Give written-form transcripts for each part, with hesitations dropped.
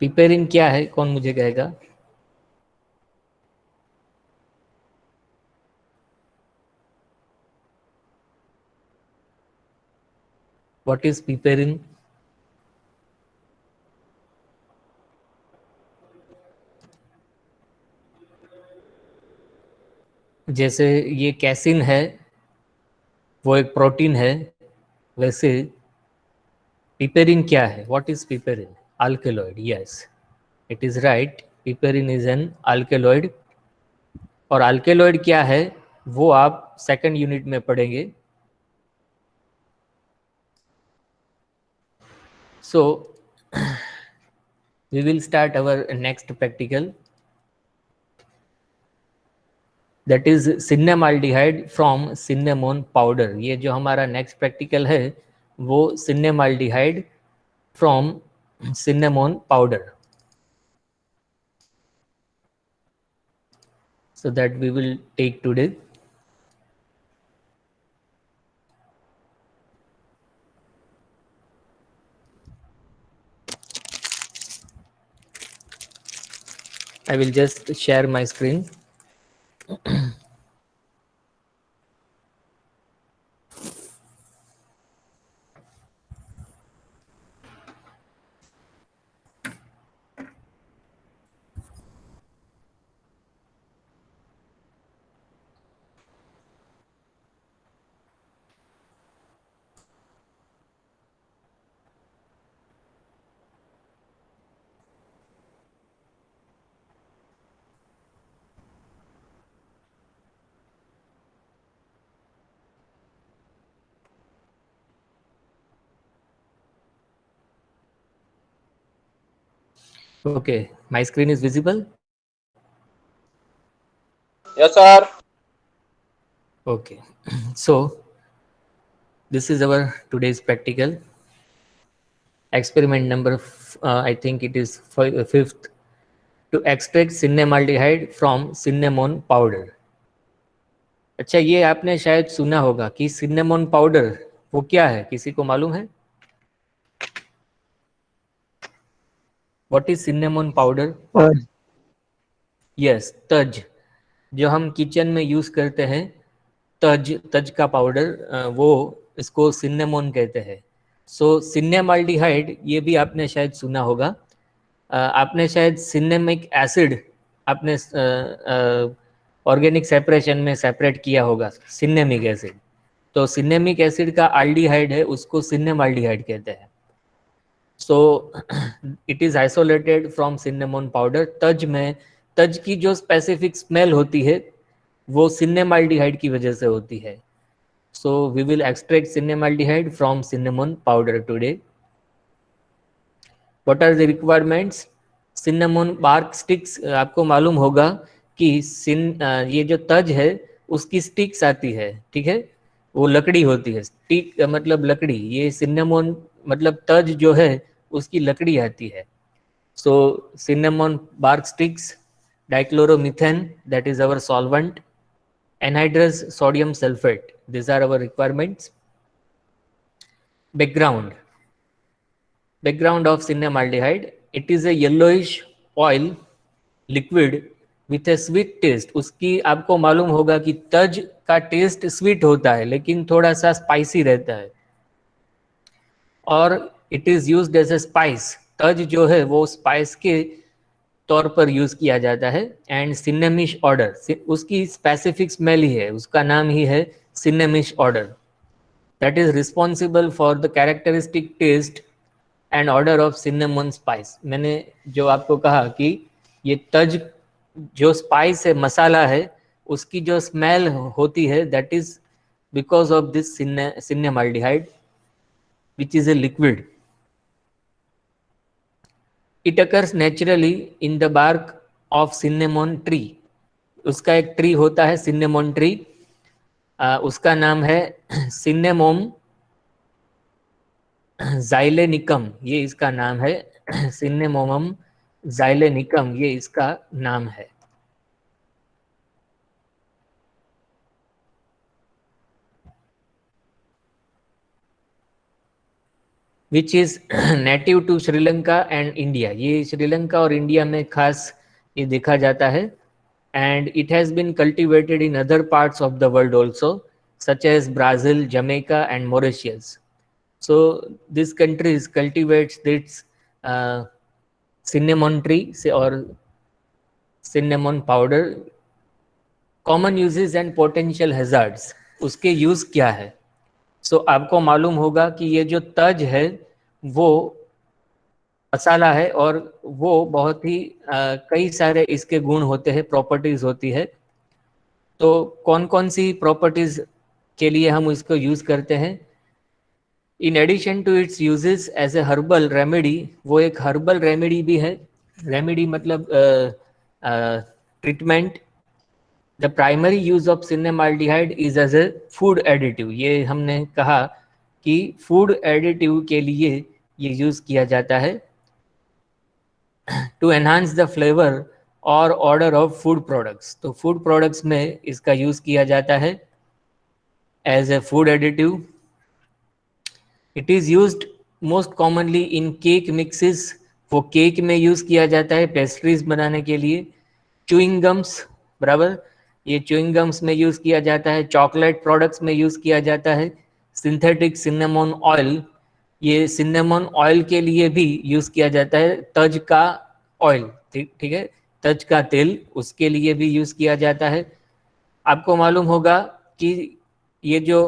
Piperine क्या है, कौन मुझे कहेगा? What is piperine? जैसे ये कैसिन है, वो एक प्रोटीन है, वैसे पिपेरिन क्या है? What is piperine? Alkaloid, yes, it is right, piperine is an alkaloid. और अल्केलॉइड क्या है वो आप सेकंड यूनिट में पढ़ेंगे। So we will start our next practical, that is cinnamaldehyde from cinnamon powder. ये जो हमारा नेक्स्ट प्रैक्टिकल है वो cinnamaldehyde from cinnamon powder, so that we will take today. I will just share my screen. Okay, my screen is visible. Yes, sir. Okay, so this is our today's practical experiment number. I think it is fifth, to extract cinnamaldehyde from cinnamon powder. अच्छा, ये आपने शायद सुना होगा कि सिन्नामोन powder वो क्या है, किसी को मालूम है? What is cinnamon powder? Yes, तज, जो हम किचन में यूज करते हैं, तज, तज का पाउडर, वो इसको सिन्नामोन कहते हैं। सो सिन्नामाल्डिहाइड ये भी आपने शायद सुना होगा। आपने शायद सिन्नेमिक एसिड आपने ऑर्गेनिक सेपरेशन में सेपरेट किया होगा, सिन्नेमिक एसिड। तो सिन्नेमिक एसिड का आल्डिहाइड है, उसको सिन्नेमाल्डिहाइड कहते हैं। So it is isolated from cinnamon powder. तज में, तज की जो स्पेसिफिक स्मेल होती है वो सिन्नेमाल्डिहाइड की वजह से होती है। So we will extract cinnamaldehyde from cinnamon powder today. What are the requirements? Cinnamon bark sticks, आपको मालूम होगा कि ये जो तज है उसकी स्टिक्स आती है, ठीक है, वो लकड़ी होती है। स्टिक मतलब लकड़ी, ये सिन्नामोन मतलब तज जो है उसकी लकड़ी आती है। So cinnamon bark sticks, dichloromethane, that is our solvent, anhydrous sodium sulfate, these are our requirements. Background of cinnamaldehyde, it is a yellowish oil liquid with a sweet taste. उसकी आपको मालूम होगा कि तज का टेस्ट स्वीट होता है लेकिन थोड़ा सा स्पाइसी रहता है, और it is used as a spice. तज जो है वो स्पाइस के तौर पर यूज किया जाता है। एंड सिन्नेमिश ऑर्डर, उसकी स्पेसिफिक स्मेल ही है, उसका नाम ही है cinnamish odour, that is responsible for the characteristic taste and odour of cinnamon spice. मैंने जो आपको कहा कि ये तज जो स्पाइस है, मसाला है, उसकी जो स्मेल होती है that is because of this cinnamaldehyde which is a liquid. It occurs naturally in the bark of cinnamon tree. उसका एक ट्री होता है सिन्नामोन ट्री, उसका नाम है सिन्नामोम जाइलेनिकम, ये इसका नाम है। सिन्नेमोमम जाइलेनिकम, ये इसका नाम है। Which is native to Sri Lanka and India. ये श्रीलंका और इंडिया में खास ये देखा जाता है। And it has been cultivated in other parts of the world also, such as Brazil, Jamaica and Mauritius. So these countries cultivates its cinnamon tree or cinnamon powder। Common uses and potential hazards, उसके use क्या है? सो आपको मालूम होगा कि ये जो तज है वो मसाला है और वो बहुत ही कई सारे इसके गुण होते हैं, प्रॉपर्टीज होती है। तो कौन कौन सी प्रॉपर्टीज के लिए हम इसको यूज करते हैं? In addition to its uses as a herbal remedy, वो एक हर्बल रेमेडी भी है। रेमेडी मतलब treatment. The primary use of cinnamaldehyde is as a food additive. ये हमने कहा कि फूड एडिटिव के लिए ये यूज किया जाता है टू एनहांस द फ्लेवर और ऑर्डर ऑफ फूड प्रोडक्ट्स। तो फूड प्रोडक्ट्स में इसका यूज किया जाता है as a food additive. It is used most commonly in cake mixes, वो केक में यूज़ किया जाता है पेस्ट्रीज बनाने के लिए। च्यूइंग गम्स, बराबर, ये च्यूइंग गम्स में यूज़ किया जाता है। चॉकलेट प्रोडक्ट्स में यूज़ किया जाता है। सिंथेटिक सिनेमन ऑयल, ये सिनेमन ऑयल के लिए भी यूज़ किया जाता है। तज का ऑयल, ठीक ठीक है, तज का तेल, उसके लिए भी यूज़ किया जाता है। आपको मालूम होगा कि ये जो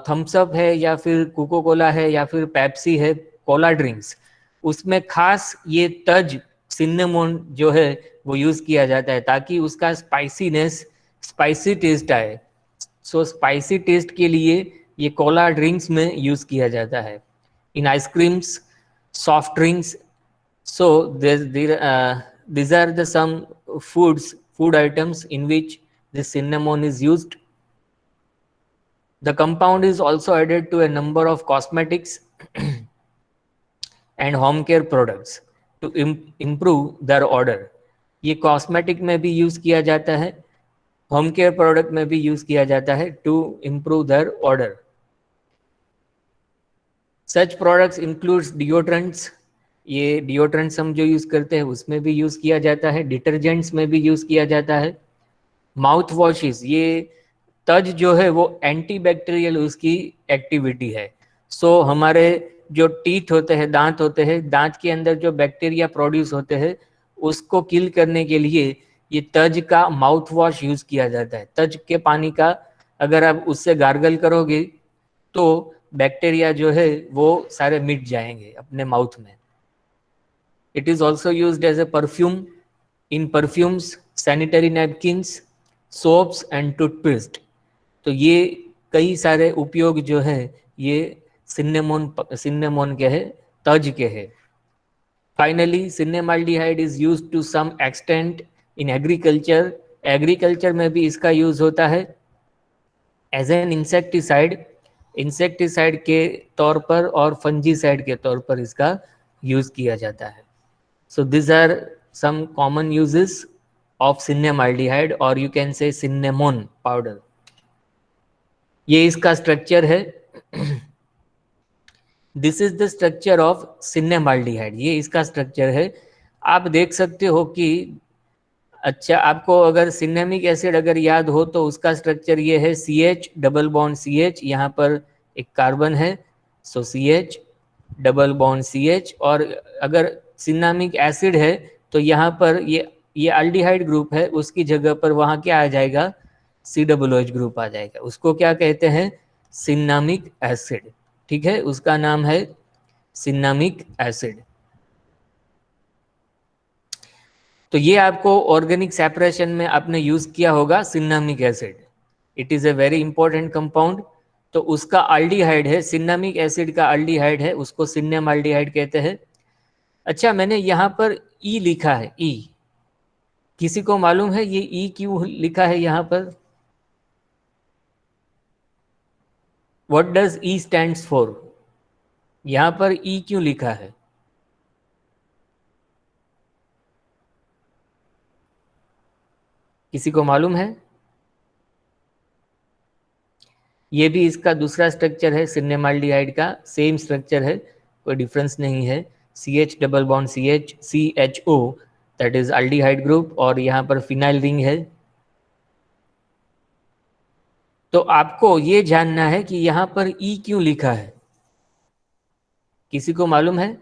थम्स अप है या फिर कोको कोला है या फिर पेप्सी है, कोला ड्रिंक्स, उसमें खास ये तज सिन्नामोन जो है वो यूज़ किया जाता है ताकि उसका स्पाइसीनेस, स्पाइसी टेस्ट आए। सो स्पाइसी टेस्ट के लिए ये कोला ड्रिंक्स में यूज़ किया जाता है। In ice creams, soft drinks. So these are the some food items in which this cinnamon is used. The compound is also added to a number of cosmetics and home care products to improve their odor. ये cosmetic में भी use किया जाता है, home care product में भी use किया जाता है to improve their odor. Such products includes deodorants, ये डिओड्रेंट्स हम जो यूज करते हैं उसमें भी यूज किया जाता है, डिटर्जेंट्स में भी यूज किया जाता है। माउथ वॉशेस, ये तज जो है वो एंटी बैक्टीरियल उसकी एक्टिविटी है। सो हमारे जो टीथ होते हैं, दांत होते हैं, दांत के अंदर जो बैक्टीरिया प्रोड्यूस होते हैं उसको किल करने के लिए ये तज का माउथ वॉश यूज किया जाता है। तज के पानी का अगर आप उससे गार्गल करोगे तो बैक्टीरिया जो है वो सारे मिट जाएंगे अपने माउथ में। It is also used as a perfume in perfumes, sanitary napkins, soaps and toothpaste. तो ये कई सारे उपयोग जो है ये सिन्नेमोन के है, तज के है। Finally cinnamaldehyde is used to some extent in agriculture. Agriculture में भी इसका यूज होता है एज एन इंसेक्टिसाइड, इंसेक्टिसाइड के तौर पर और फंजीसाइड के तौर पर इसका यूज किया जाता है। So this are some common uses of cinnamaldehyde और यू कैन से सिन्नेमोन पाउडर। ये इसका स्ट्रक्चर है। This is the structure of cinnamaldehyde, ये इसका स्ट्रक्चर है। आप देख सकते हो कि अच्छा, आपको अगर सिनेमिक एसिड अगर याद हो तो उसका स्ट्रक्चर ये है, CH डबल बॉन्ड CH, यहाँ पर एक कार्बन है, सो CH डबल बॉन्ड CH। और अगर सिनेमिक एसिड है तो यहाँ पर ये अल्डिहाइड ग्रुप है, उसकी जगह पर वहाँ क्या आ जाएगा, COOH ग्रुप आ जाएगा। उसको क्या कहते हैं, सिनेमिक एसिड, ठीक है, उसका नाम है सिनेमिक एसिड। तो ये आपको ऑर्गेनिक सेपरेशन में आपने यूज किया होगा cinnamic acid. It is a very important compound. तो उसका अल्डिहाइड है, सिनेमिक एसिड का अल्डिहाइड है, उसको सिनेमाल्डिहाइड कहते हैं। अच्छा, मैंने यहाँ पर ई लिखा है, ई, किसी को मालूम है ये ई क्यों लिखा है यहाँ पर? What does E stands for? यहाँ पर ई क्यों लिखा है? किसी को मालूम है? ये भी इसका दूसरा स्ट्रक्चर है सिनेमाल्डिहाइड का, सेम स्ट्रक्चर है। कोई डिफरेंस नहीं है। CH double bond CH CHO that is aldehyde group, और यहाँ पर फिनाइल रिंग है। तो आपको ये जानना है कि यहाँ पर E क्यों लिखा है, किसी को मालूम है?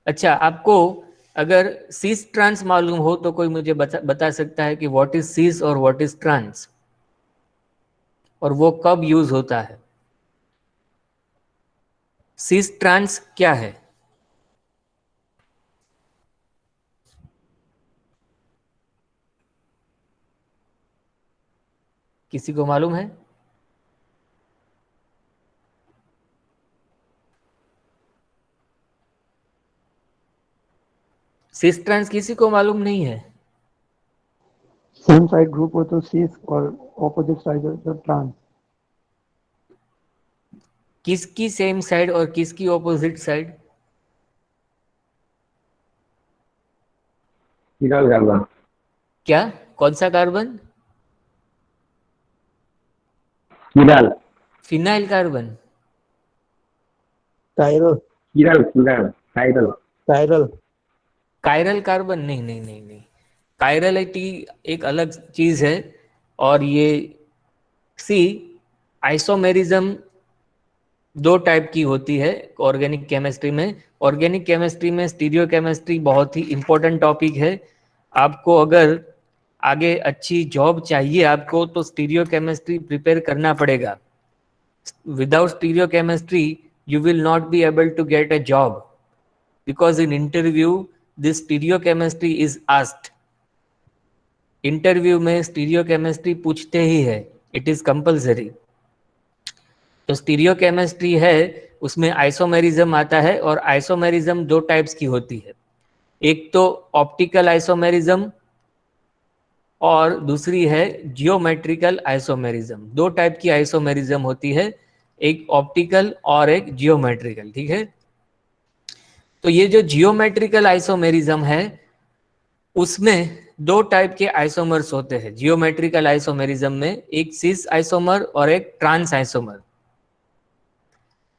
अच्छा, आपको अगर सिस ट्रांस मालूम हो तो कोई मुझे बता सकता है कि व्हाट इज सिस और व्हाट इज ट्रांस, और वो कब यूज होता है? सिस ट्रांस क्या है? किसी को मालूम है? सिस ट्रांस किसी को मालूम नहीं है? सेम साइड ग्रुप हो तो सीस और ऑपोजिट साइड हो तो ट्रांस। किसकी सेम साइड और किसकी ऑपोजिट साइड? Phenyl carbon. क्या? कौन सा carbon? Phenyl phenyl carbon? Chiral phenyl phenyl chiral. Chiral chiral carbon? नहीं नहीं नहीं नहीं, कायरलिटी एक अलग चीज है। और ये सी आइसोमेरिज्म दो टाइप की होती है ऑर्गेनिक केमिस्ट्री में। ऑर्गेनिक केमिस्ट्री में स्टीरियो केमिस्ट्री बहुत ही इंपॉर्टेंट टॉपिक है। आपको अगर आगे अच्छी जॉब चाहिए आपको, तो स्टीरियो केमिस्ट्री प्रिपेयर करना पड़ेगा। Without stereo chemistry you will not be able to get a job, because in interview this stereochemistry is asked. Interview में स्टीरियो केमिस्ट्री पूछते ही है, इट इज कंपल्सरी। तो स्टीरियो केमिस्ट्री है, उसमें आइसोमेरिज्म आता है, और आइसोमेरिज्म दो टाइप्स की होती है। एक तो ऑप्टिकल आइसोमेरिज्म और दूसरी है जियोमेट्रिकल आइसोमेरिज्म। दो टाइप की आइसोमेरिज्म होती है, एक ऑप्टिकल और एक जियोमेट्रिकल, ठीक है। तो ये जो जियोमेट्रिकल आइसोमेरिज्म है, उसमें दो टाइप के आइसोमर्स होते हैं। जियोमेट्रिकल आइसोमेरिज्म में एक सिस आइसोमर और एक ट्रांस आइसोमर,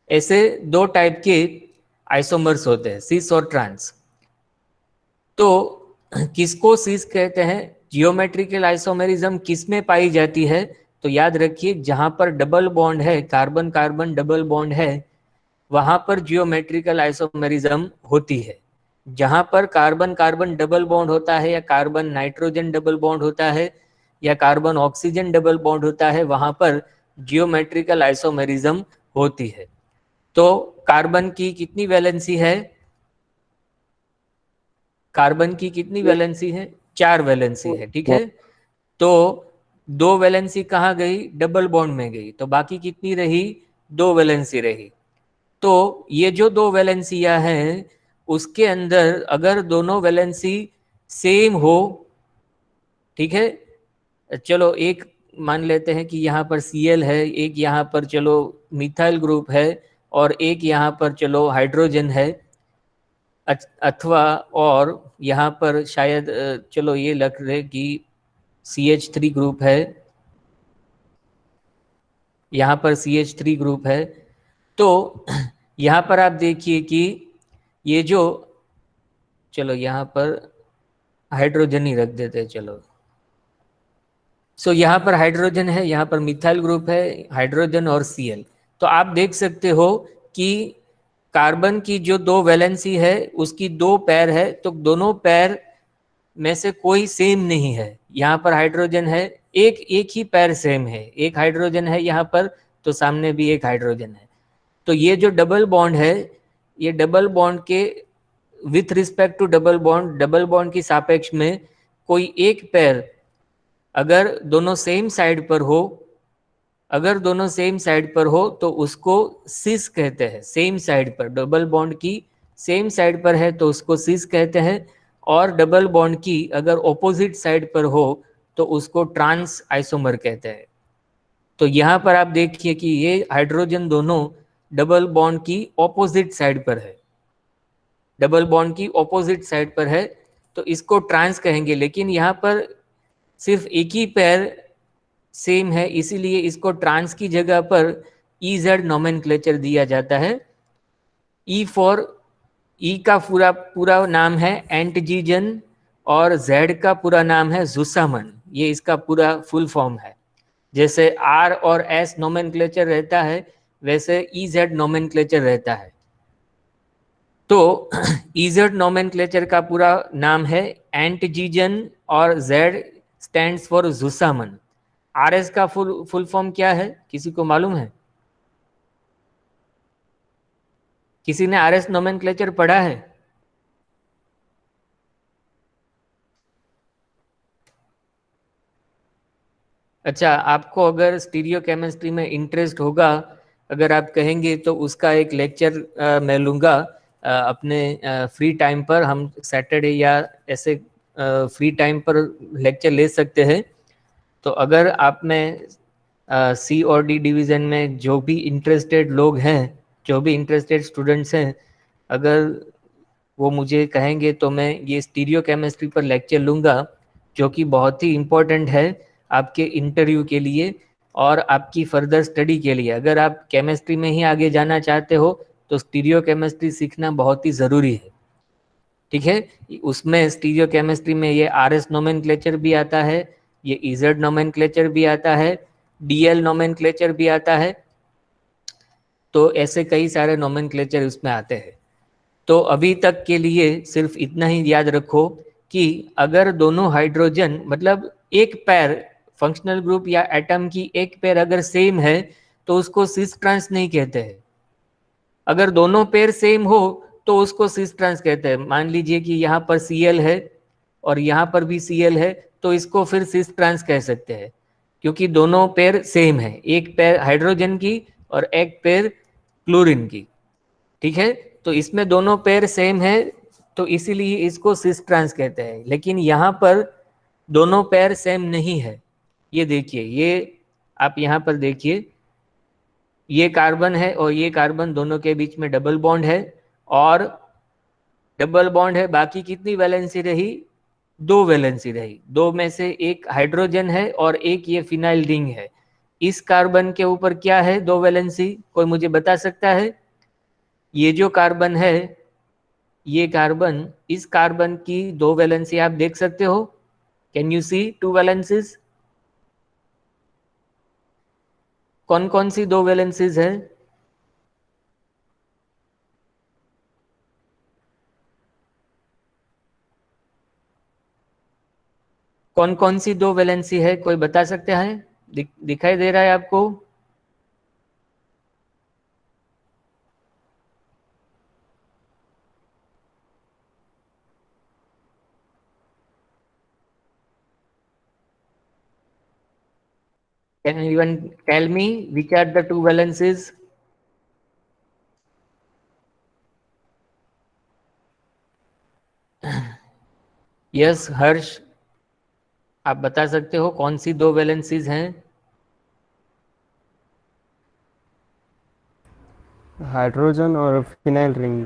ऐसे दो टाइप के आइसोमर्स होते हैं, सिस और ट्रांस। तो किसको सिस कहते हैं? जियोमेट्रिकल आइसोमेरिज्म किस में पाई जाती है? तो याद रखिए, जहां पर डबल बॉन्ड है, कार्बन कार्बन डबल बॉन्ड है, वहां पर जियोमेट्रिकल आइसोमेरिज्म होती है। जहां पर कार्बन कार्बन डबल बॉन्ड होता है, या कार्बन नाइट्रोजन डबल बॉन्ड होता है, या कार्बन ऑक्सीजन डबल बॉन्ड होता है, वहां पर जियोमेट्रिकल आइसोमेरिज्म होती है। तो कार्बन की कितनी वैलेंसी है? कार्बन की कितनी वैलेंसी है? 4 वैलेंसी है, ठीक है। तो 2 वैलेंसी कहाँ गई? डबल बॉन्ड में गई, तो बाकी कितनी रही? 2 वैलेंसी रही। तो ये जो 2 वैलेंसियां हैं, उसके अंदर अगर दोनों वैलेंसी सेम हो, ठीक है, चलो एक मान लेते हैं कि यहाँ पर Cl है, एक यहाँ पर चलो मिथाइल ग्रुप है, और एक यहाँ पर चलो हाइड्रोजन है, अथवा और यहाँ पर शायद चलो ये लग रहे कि CH3 ग्रुप है, यहाँ पर CH3 ग्रुप है। तो यहाँ पर आप देखिए कि ये जो, चलो यहाँ पर हाइड्रोजन ही रख देते हैं, चलो। सो यहाँ पर हाइड्रोजन है, यहाँ पर मिथाइल ग्रुप है, हाइड्रोजन और Cl। तो आप देख सकते हो कि कार्बन की जो 2 वैलेंसी है, उसकी 2 पैर है, तो दोनों पैर में से कोई सेम नहीं है। यहाँ पर हाइड्रोजन है, एक एक ही पैर सेम है, एक हाइड्रोजन है यहाँ पर, तो सामने भी एक हाइड्रोजन है। तो ये जो डबल बॉन्ड है, ये डबल बॉन्ड के with respect to double bond की सापेक्ष में कोई एक पैर अगर दोनों सेम साइड पर हो, अगर दोनों सेम साइड पर हो, तो उसको सिस कहते हैं। सेम साइड पर, डबल बॉन्ड की सेम साइड पर है तो उसको सिस कहते हैं। और डबल बॉन्ड की अगर ऑपोजिट साइड पर हो तो उसको ट्रांस आइसोमर कहते हैं। तो यहाँ पर आप देखिए कि ये हाइड्रोजन दोनों डबल बॉन्ड की ऑपोजिट साइड पर है, डबल बॉन्ड की ऑपोजिट साइड पर है, तो इसको ट्रांस कहेंगे। लेकिन यहाँ पर सिर्फ एक ही पैर सेम है, इसीलिए इसको ट्रांस की जगह पर EZ नोमेनक्लेचर दिया जाता है। ई फॉर, ई का पूरा पूरा नाम है एंटजीजन और जेड का पूरा नाम है जुसामन, ये इसका पूरा फुल फॉर्म है। जैसे आर और एस नोमेनक्लेचर रहता है वैसे EZ नोमेनक्लेचर रहता है। तो EZ नोमेनक्लेचर का पूरा नाम है एंटजीजन और जेड स्टैंड्स फॉर जुसामन। RS का फुल फॉर्म क्या है, किसी को मालूम है? किसी ने RS नोमेनक्लेचर पढ़ा है? अच्छा, आपको अगर स्टीरियो केमिस्ट्री में इंटरेस्ट होगा, अगर आप कहेंगे तो उसका एक लेक्चर मैं लूँगा अपने फ्री टाइम पर। हम सैटरडे या ऐसे फ्री टाइम पर लेक्चर ले सकते हैं। तो अगर आप में C और D डिवीज़न में जो भी इंटरेस्टेड लोग हैं, जो भी इंटरेस्टेड स्टूडेंट्स हैं, अगर वो मुझे कहेंगे तो मैं ये स्टीरियो केमिस्ट्री पर लेक्चर लूँगा, जो कि बहुत ही इम्पोर्टेंट है आपके इंटरव्यू के लिए और आपकी फर्दर स्टडी के लिए। अगर आप केमिस्ट्री में ही आगे जाना चाहते हो तो स्टीरियो केमिस्ट्री सीखना बहुत ही ज़रूरी है, ठीक है। उसमें स्टीरियो केमिस्ट्री में ये RS नोमेनक्लेचर भी आता है, ये EZ नोमेनक्लेचर भी आता है, DL नोमेनक्लेचर भी आता है। तो ऐसे कई सारे नोमेनक्लेचर उसमें आते हैं। तो अभी तक के लिए सिर्फ इतना ही याद रखो कि अगर दोनों हाइड्रोजन, मतलब एक पैर, फंक्शनल ग्रुप या एटम की एक पैर अगर सेम है तो उसको सिस ट्रांस नहीं कहते हैं। अगर दोनों पैर सेम हो तो उसको सिस ट्रांस कहते हैं। मान लीजिए कि यहाँ पर Cl है और यहाँ पर भी Cl है, तो इसको फिर सिस ट्रांस कह सकते हैं, क्योंकि दोनों पैर सेम है, एक पैर हाइड्रोजन की और एक पैर क्लोरीन की, ठीक है। तो इसमें दोनों पैर सेम है तो इसीलिए इसको सिस ट्रांस कहते हैं। लेकिन यहाँ पर दोनों पैर सेम नहीं है। ये देखिए, ये आप यहाँ पर देखिए, ये कार्बन है और ये कार्बन, दोनों के बीच में डबल बॉन्ड है, और डबल बॉन्ड है। बाकी कितनी वैलेंसी रही? 2 वैलेंसी रही। 2 में से एक हाइड्रोजन है और एक ये फिनाइल रिंग है। इस कार्बन के ऊपर क्या है 2 वैलेंसी, कोई मुझे बता सकता है? ये जो कार्बन है, ये कार्बन, इस कार्बन की 2 वैलेंसी आप देख सकते हो? Can you see 2 valencies? कौन कौन सी 2 वैलेंसीज है? कौन कौन सी 2 वैलेंसी है, कोई बता सकते हैं? दिखाई दे रहा है आपको? Can anyone tell me which are the 2 valences? Yes हर्ष, आप बता सकते हो कौन सी 2 वैलेंसीज हैं? हाइड्रोजन और फिनाइल रिंग।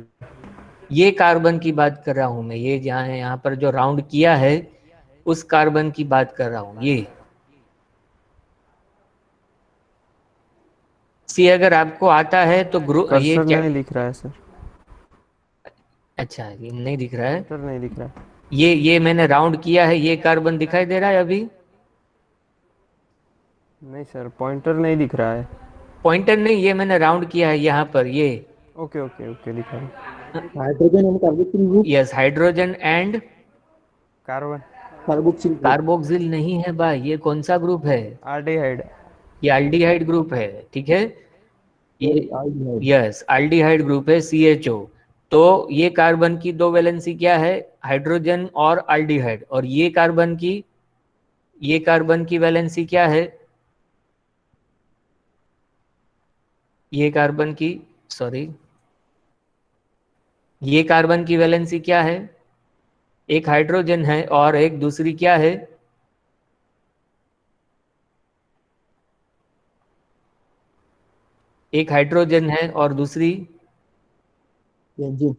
ये कार्बन की बात कर रहा हूं मैं, ये जहाँ है, यहाँ पर जो राउंड किया है उस कार्बन की बात कर रहा हूं। ये सी, अगर आपको आता है तो ग्रुप, ये कर्सर नहीं दिख रहा है सर। अच्छा, ये नहीं दिख रहा है। कर्सर नहीं दिख रहा है। ये मैंने राउंड किया है, ये कार्बन दिखाई दे रहा है अभी? नहीं सर, पॉइंटर नहीं दिख रहा है। पॉइंटर नहीं, ये मैंने राउंड किया है यहाँ पर, ये। ओके ओके ओके, दिखा रहा है। Hydrogen and carboxyl group, yes, hydrogen and carbon, carboxyl group, carboxyl नहीं है भाई, ये कौन सा ग्रुप है? आल्डिहाइड। ये एल्डिहाइड ग्रुप है, ठीक है। ये aldehyde. यस, एल्डिहाइड ग्रुप है, CHO। तो ये कार्बन की 2 वैलेंसी क्या है? हाइड्रोजन और एल्डिहाइड। और ये कार्बन की वैलेंसी क्या है? ये कार्बन की, सॉरी, ये कार्बन की वैलेंसी क्या है? एक हाइड्रोजन है और एक दूसरी क्या है? एक हाइड्रोजन है और दूसरी बेंजीन,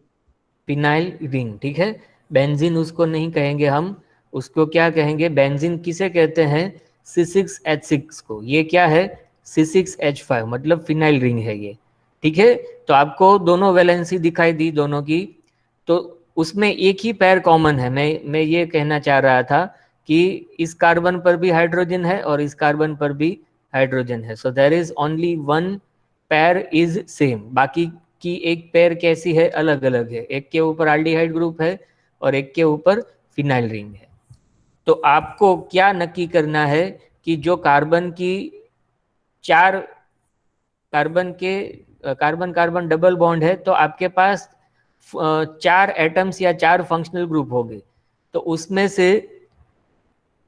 फिनाइल रिंग, ठीक है। बेंजीन उसको नहीं कहेंगे हम, उसको क्या कहेंगे? बेंजीन किसे कहते हैं? C6H6 को। ये क्या है? C6H5, मतलब फिनाइल रिंग है ये। ठीक है, तो आपको दोनों वैलेंसी दिखाई दी दोनों की, तो उसमें एक ही पैर कॉमन है। मैं ये कहना चाह रहा था कि इस कार्बन पर भी हाइड्रोजन है और इस कार्बन पर भी हाइड्रोजन है। So there is only one pair is same. बाकी की एक पैर कैसी है? अलग अलग है। एक के ऊपर एल्डिहाइड ग्रुप है और एक के ऊपर फिनाइल रिंग है। तो आपको क्या नक्की करना है कि जो कार्बन की चार कार्बन के कार्बन कार्बन डबल बॉन्ड है, तो आपके पास चार एटम्स या चार फंक्शनल ग्रुप हो गए। तो उसमें से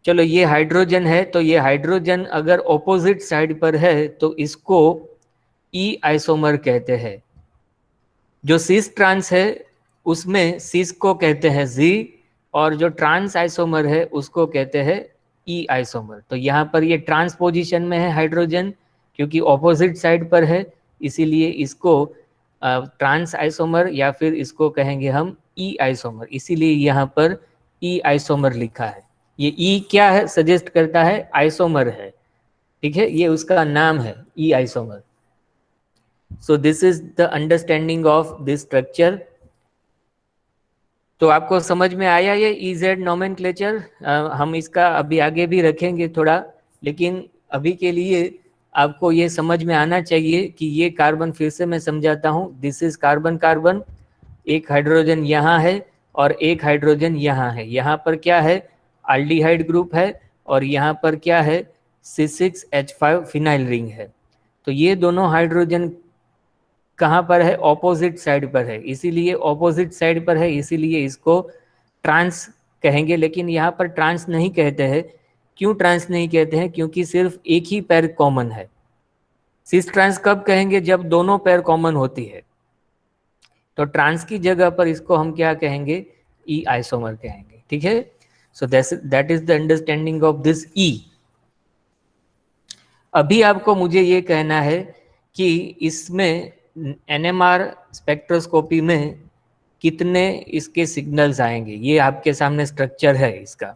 चलो ये हाइड्रोजन है, तो ये हाइड्रोजन अगर ऑपोजिट साइड पर है तो इसको ई आइसोमर कहते हैं। जो सिस ट्रांस है उसमें सिस को कहते हैं जी, और जो ट्रांस आइसोमर है उसको कहते हैं ई आइसोमर। तो यहाँ पर ये ट्रांस पोजीशन में है हाइड्रोजन, क्योंकि ऑपोजिट साइड पर है, इसीलिए इसको ट्रांस आइसोमर या फिर इसको कहेंगे हम ई आइसोमर, इसीलिए यहाँ पर ई आइसोमर लिखा है। ये ई क्या है? सजेस्ट करता है आइसोमर है। ठीक है, ये उसका नाम है ई isomer. So this is the understanding of this structure. तो आपको समझ में आया ये EZ नोमेनक्लेचर? हम इसका अभी आगे भी रखेंगे थोड़ा, लेकिन अभी के लिए आपको ये समझ में आना चाहिए कि ये कार्बन, फिर से मैं समझाता हूँ, दिस इज कार्बन कार्बन, एक हाइड्रोजन यहाँ है और एक हाइड्रोजन यहाँ है। यहाँ पर क्या है? एल्डिहाइड ग्रुप है, और यहाँ पर क्या है? C6H5 फिनाइल रिंग है। तो ये दोनों हाइड्रोजन कहाँ पर है? ऑपोजिट साइड पर है, इसीलिए ऑपोजिट साइड पर है, इसीलिए इसको ट्रांस कहेंगे। लेकिन यहाँ पर ट्रांस नहीं कहते हैं। क्यों ट्रांस नहीं कहते हैं? क्योंकि सिर्फ एक ही पैर कॉमन है। सिस ट्रांस कब कहेंगे? जब दोनों पैर कॉमन होती है। तो ट्रांस की जगह पर इसको हम क्या कहेंगे? ई आइसोमर कहेंगे। ठीक है, so that is the understanding of this E. अभी आपको मुझे ये कहना है कि इसमें NMR स्पेक्ट्रोस्कोपी में कितने इसके सिग्नल्स आएंगे। ये आपके सामने स्ट्रक्चर है इसका।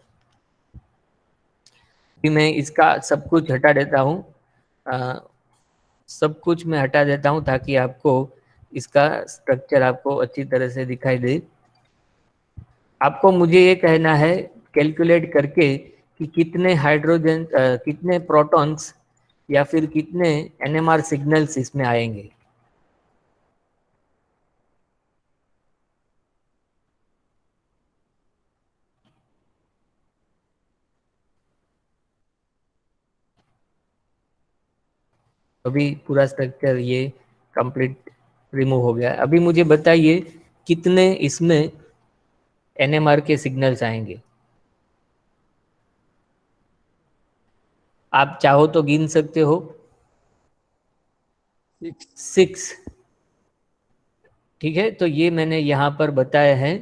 कि मैं इसका सब कुछ हटा देता हूँ, सब कुछ मैं हटा देता हूँ ताकि आपको इसका स्ट्रक्चर आपको अच्छी तरह से दिखाई दे। आपको मुझे ये कहना है कैलकुलेट करके कि कितने हाइड्रोजन, कितने प्रोटॉन्स या फिर कितने NMR सिग्नल्स इसमें आएंगे। अभी पूरा स्ट्रक्चर ये कंप्लीट रिमूव हो गया। अभी मुझे बताइए कितने इसमें NMR के सिग्नल्स आएंगे। आप चाहो तो गिन सकते हो। 6। ठीक है, तो ये मैंने यहाँ पर बताया है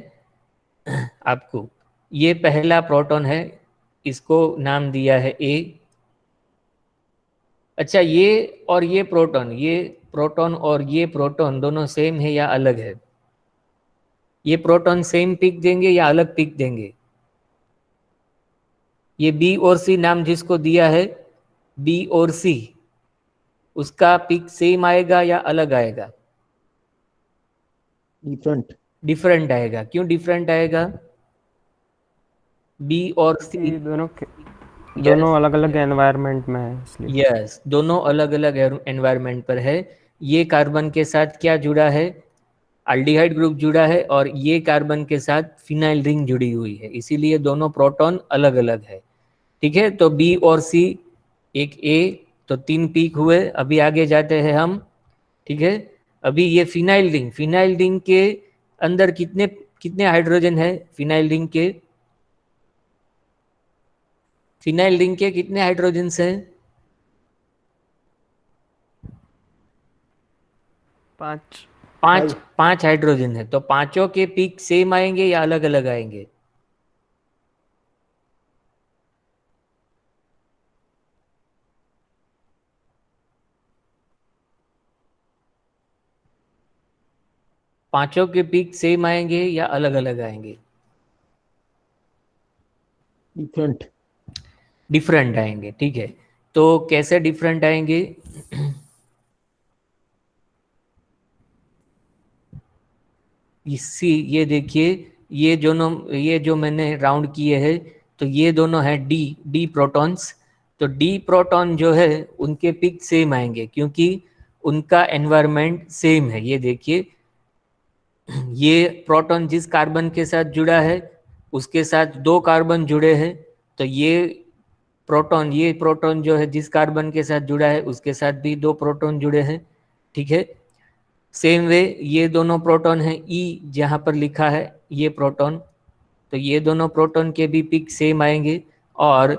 आपको। ये पहला प्रोटॉन है, इसको नाम दिया है A। अच्छा, ये और ये प्रोटॉन और ये प्रोटॉन दोनों सेम है या अलग है? ये प्रोटॉन सेम पिक देंगे या अलग पिक देंगे? ये B और C नाम जिसको दिया है, B और C, उसका पिक सेम आएगा या अलग आएगा? डिफरेंट। डिफरेंट आएगा। क्यों डिफरेंट आएगा? B और C, ये दोनों अलग अलग एनवायरनमेंट में है इसलिए। यस, दोनों अलग अलग एनवायरनमेंट पर है। ये कार्बन के साथ क्या जुड़ा है? एल्डिहाइड ग्रुप जुड़ा है, और ये कार्बन के साथ फिनाइल रिंग जुड़ी हुई है, इसीलिए दोनों प्रोटॉन अलग अलग है। ठीक है, तो B और C, एक A, तो 3 पीक हुए। अभी आगे जाते हैं हम। ठीक है, अभी ये फिनाइल रिंग के अंदर कितने कितने हाइड्रोजन है? फिनाइल रिंग के कितने हाइड्रोजन हैं? 5। 5 हाइड्रोजन है। तो पांचों के पीक सेम आएंगे या अलग अलग आएंगे? पांचों के पीक सेम आएंगे या अलग अलग आएंगे? डिफरेंट। डिफरेंट आएंगे, ठीक है। तो कैसे डिफरेंट आएंगे? इसी ये देखिए, ये जो मैंने राउंड किए हैं, तो ये दोनों है डी प्रोटॉन्स। तो डी प्रोटॉन जो है उनके पिक सेम आएंगे क्योंकि उनका एनवायरनमेंट सेम है। ये देखिए, ये प्रोटॉन जिस कार्बन के साथ जुड़ा है उसके साथ 2 कार्बन जुड़े हैं, तो ये प्रोटॉन जो है जिस कार्बन के साथ जुड़ा है उसके साथ भी 2 प्रोटॉन जुड़े हैं, ठीक है। सेम वे ये दोनों प्रोटॉन हैं, ई जहाँ पर लिखा है ये प्रोटॉन, तो ये दोनों प्रोटॉन के भी पिक सेम आएंगे और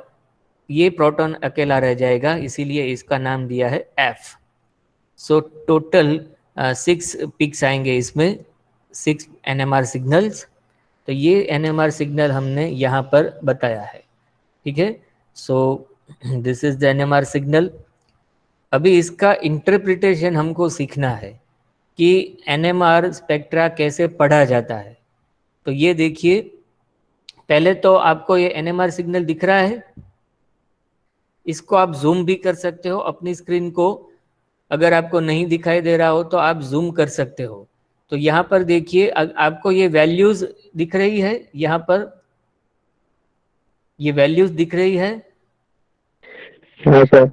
ये प्रोटॉन अकेला रह जाएगा, इसीलिए इसका नाम दिया है एफ। सो टोटल 6 पिक्स आएंगे इसमें, 6 NMR सिग्नल्स। तो ये NMR सिग्नल हमने यहाँ पर बताया है, ठीक है। So this is the NMR signal. अभी इसका इंटरप्रिटेशन हमको सीखना है कि NMR स्पेक्ट्रा कैसे पढ़ा जाता है। तो ये देखिए, पहले तो आपको ये NMR सिग्नल दिख रहा है, इसको आप जूम भी कर सकते हो अपनी स्क्रीन को। अगर आपको नहीं दिखाई दे रहा हो तो आप जूम कर सकते हो। तो यहाँ पर देखिए, आपको ये वैल्यूज दिख रही है, यहाँ पर ये वैल्यूज दिख रही है। हाँ सर।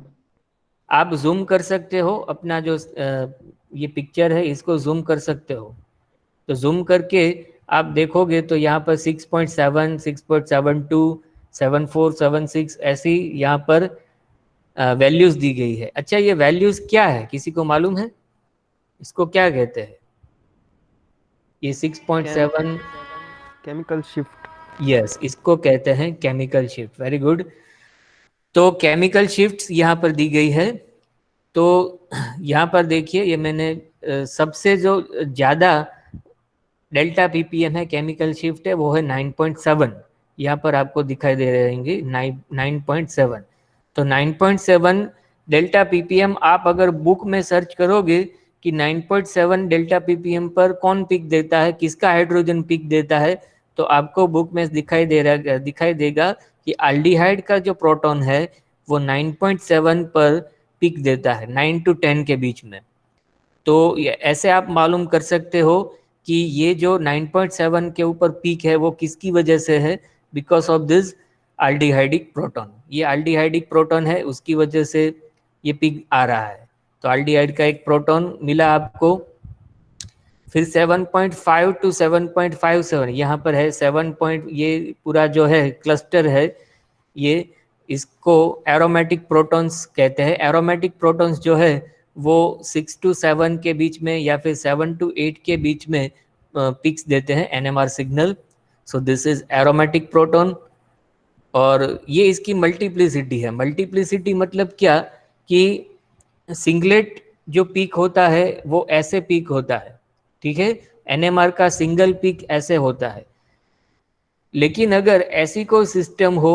आप जूम कर सकते हो अपना जो ये पिक्चर है इसको जूम कर सकते हो। तो जूम करके आप देखोगे तो यहाँ पर 6.7, 6.72, 74, 76 ऐसी यहाँ पर वैल्यूज दी गई है। अच्छा, ये वैल्यूज क्या है, किसी को मालूम है इसको क्या कहते हैं? ये 6.7, केमिकल शिफ्ट। यस, इसको कहते हैं केमिकल शिफ्ट। Very good. तो केमिकल शिफ्ट्स यहाँ पर दी गई है। तो यहाँ पर देखिए, ये मैंने सबसे जो ज़्यादा डेल्टा पीपीएम है केमिकल शिफ्ट है वो है 9.7, यहाँ पर आपको दिखाई दे रहेंगे 9.7। तो 9.7 डेल्टा पीपीएम आप अगर बुक में सर्च करोगे कि 9.7 डेल्टा पीपीएम पर कौन पिक देता है, किसका हाइड्रोजन पिक देता है, तो आपको बुक में दिखाई देगा कि एल्डिहाइड का जो प्रोटॉन है वो 9.7 पर पिक देता है, 9 to 10 के बीच में। तो ऐसे आप मालूम कर सकते हो कि ये जो 9.7 के ऊपर पीक है वो किसकी वजह से है, because of this aldehydic proton. ये एल्डिहाइडिक प्रोटॉन है, उसकी वजह से ये पीक आ रहा है। तो एल्डिहाइड का एक प्रोटॉन मिला आपको। फिर 7.5 to 7.57 यहाँ पर है 7 पॉइंट, ये पूरा जो है क्लस्टर है ये, इसको एरोमेटिक प्रोटॉन्स कहते हैं। एरोमेटिक प्रोटॉन्स जो है वो 6 to 7 के बीच में या फिर 7 to 8 के बीच में पिक्स देते हैं NMR signal. So this is aromatic proton. और ये इसकी मल्टीप्लिसिटी है। मल्टीप्लिसिटी मतलब क्या कि सिंगलेट जो पीक होता है वो ऐसे पीक होता है, ठीक है। NMR का सिंगल पीक ऐसे होता है। लेकिन अगर ऐसी कोई सिस्टम हो,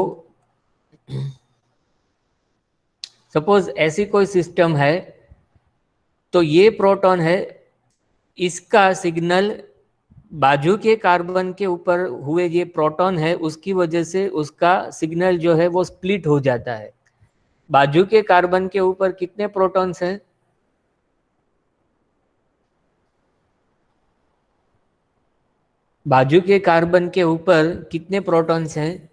सपोज ऐसी कोई सिस्टम है, तो ये प्रोटॉन है, इसका सिग्नल बाजू के कार्बन के ऊपर हुए ये प्रोटॉन है उसकी वजह से उसका सिग्नल जो है वो स्प्लिट हो जाता है। बाजू के कार्बन के ऊपर कितने प्रोटॉन्स हैं? बाजू के कार्बन के ऊपर कितने प्रोटॉन्स हैं?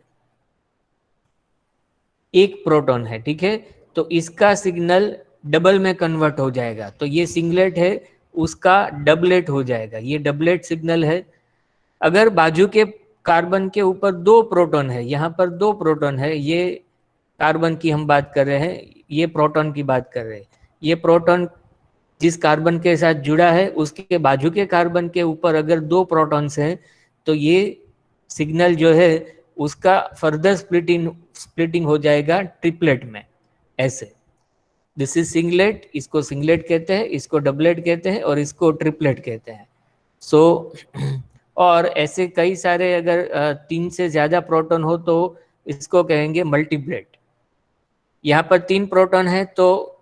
1 प्रोटॉन है, ठीक है। तो इसका सिग्नल डबल में कन्वर्ट हो जाएगा। तो ये सिंगलेट है, उसका डबलेट हो जाएगा, ये डबलेट सिग्नल है। अगर बाजू के कार्बन के ऊपर 2 प्रोटॉन है, यहाँ पर 2 प्रोटॉन है, ये कार्बन की हम बात कर रहे हैं, ये प्रोटॉन की बात कर रहे हैं। ये प्रोटॉन जिस कार्बन के साथ जुड़ा है उसके बाजू के कार्बन के ऊपर अगर 2 प्रोटॉन्स हैं, तो ये सिग्नल जो है उसका फर्दर स्प्लिटिंग हो जाएगा ट्रिपलेट में, ऐसे। दिस इज सिंगलेट, इसको सिंगलेट कहते हैं, इसको डबलेट कहते हैं और इसको ट्रिपलेट कहते हैं। सो और ऐसे कई सारे, अगर 3 से ज़्यादा प्रोटॉन हो तो इसको कहेंगे मल्टीप्लेट। यहाँ पर 3 प्रोटॉन है तो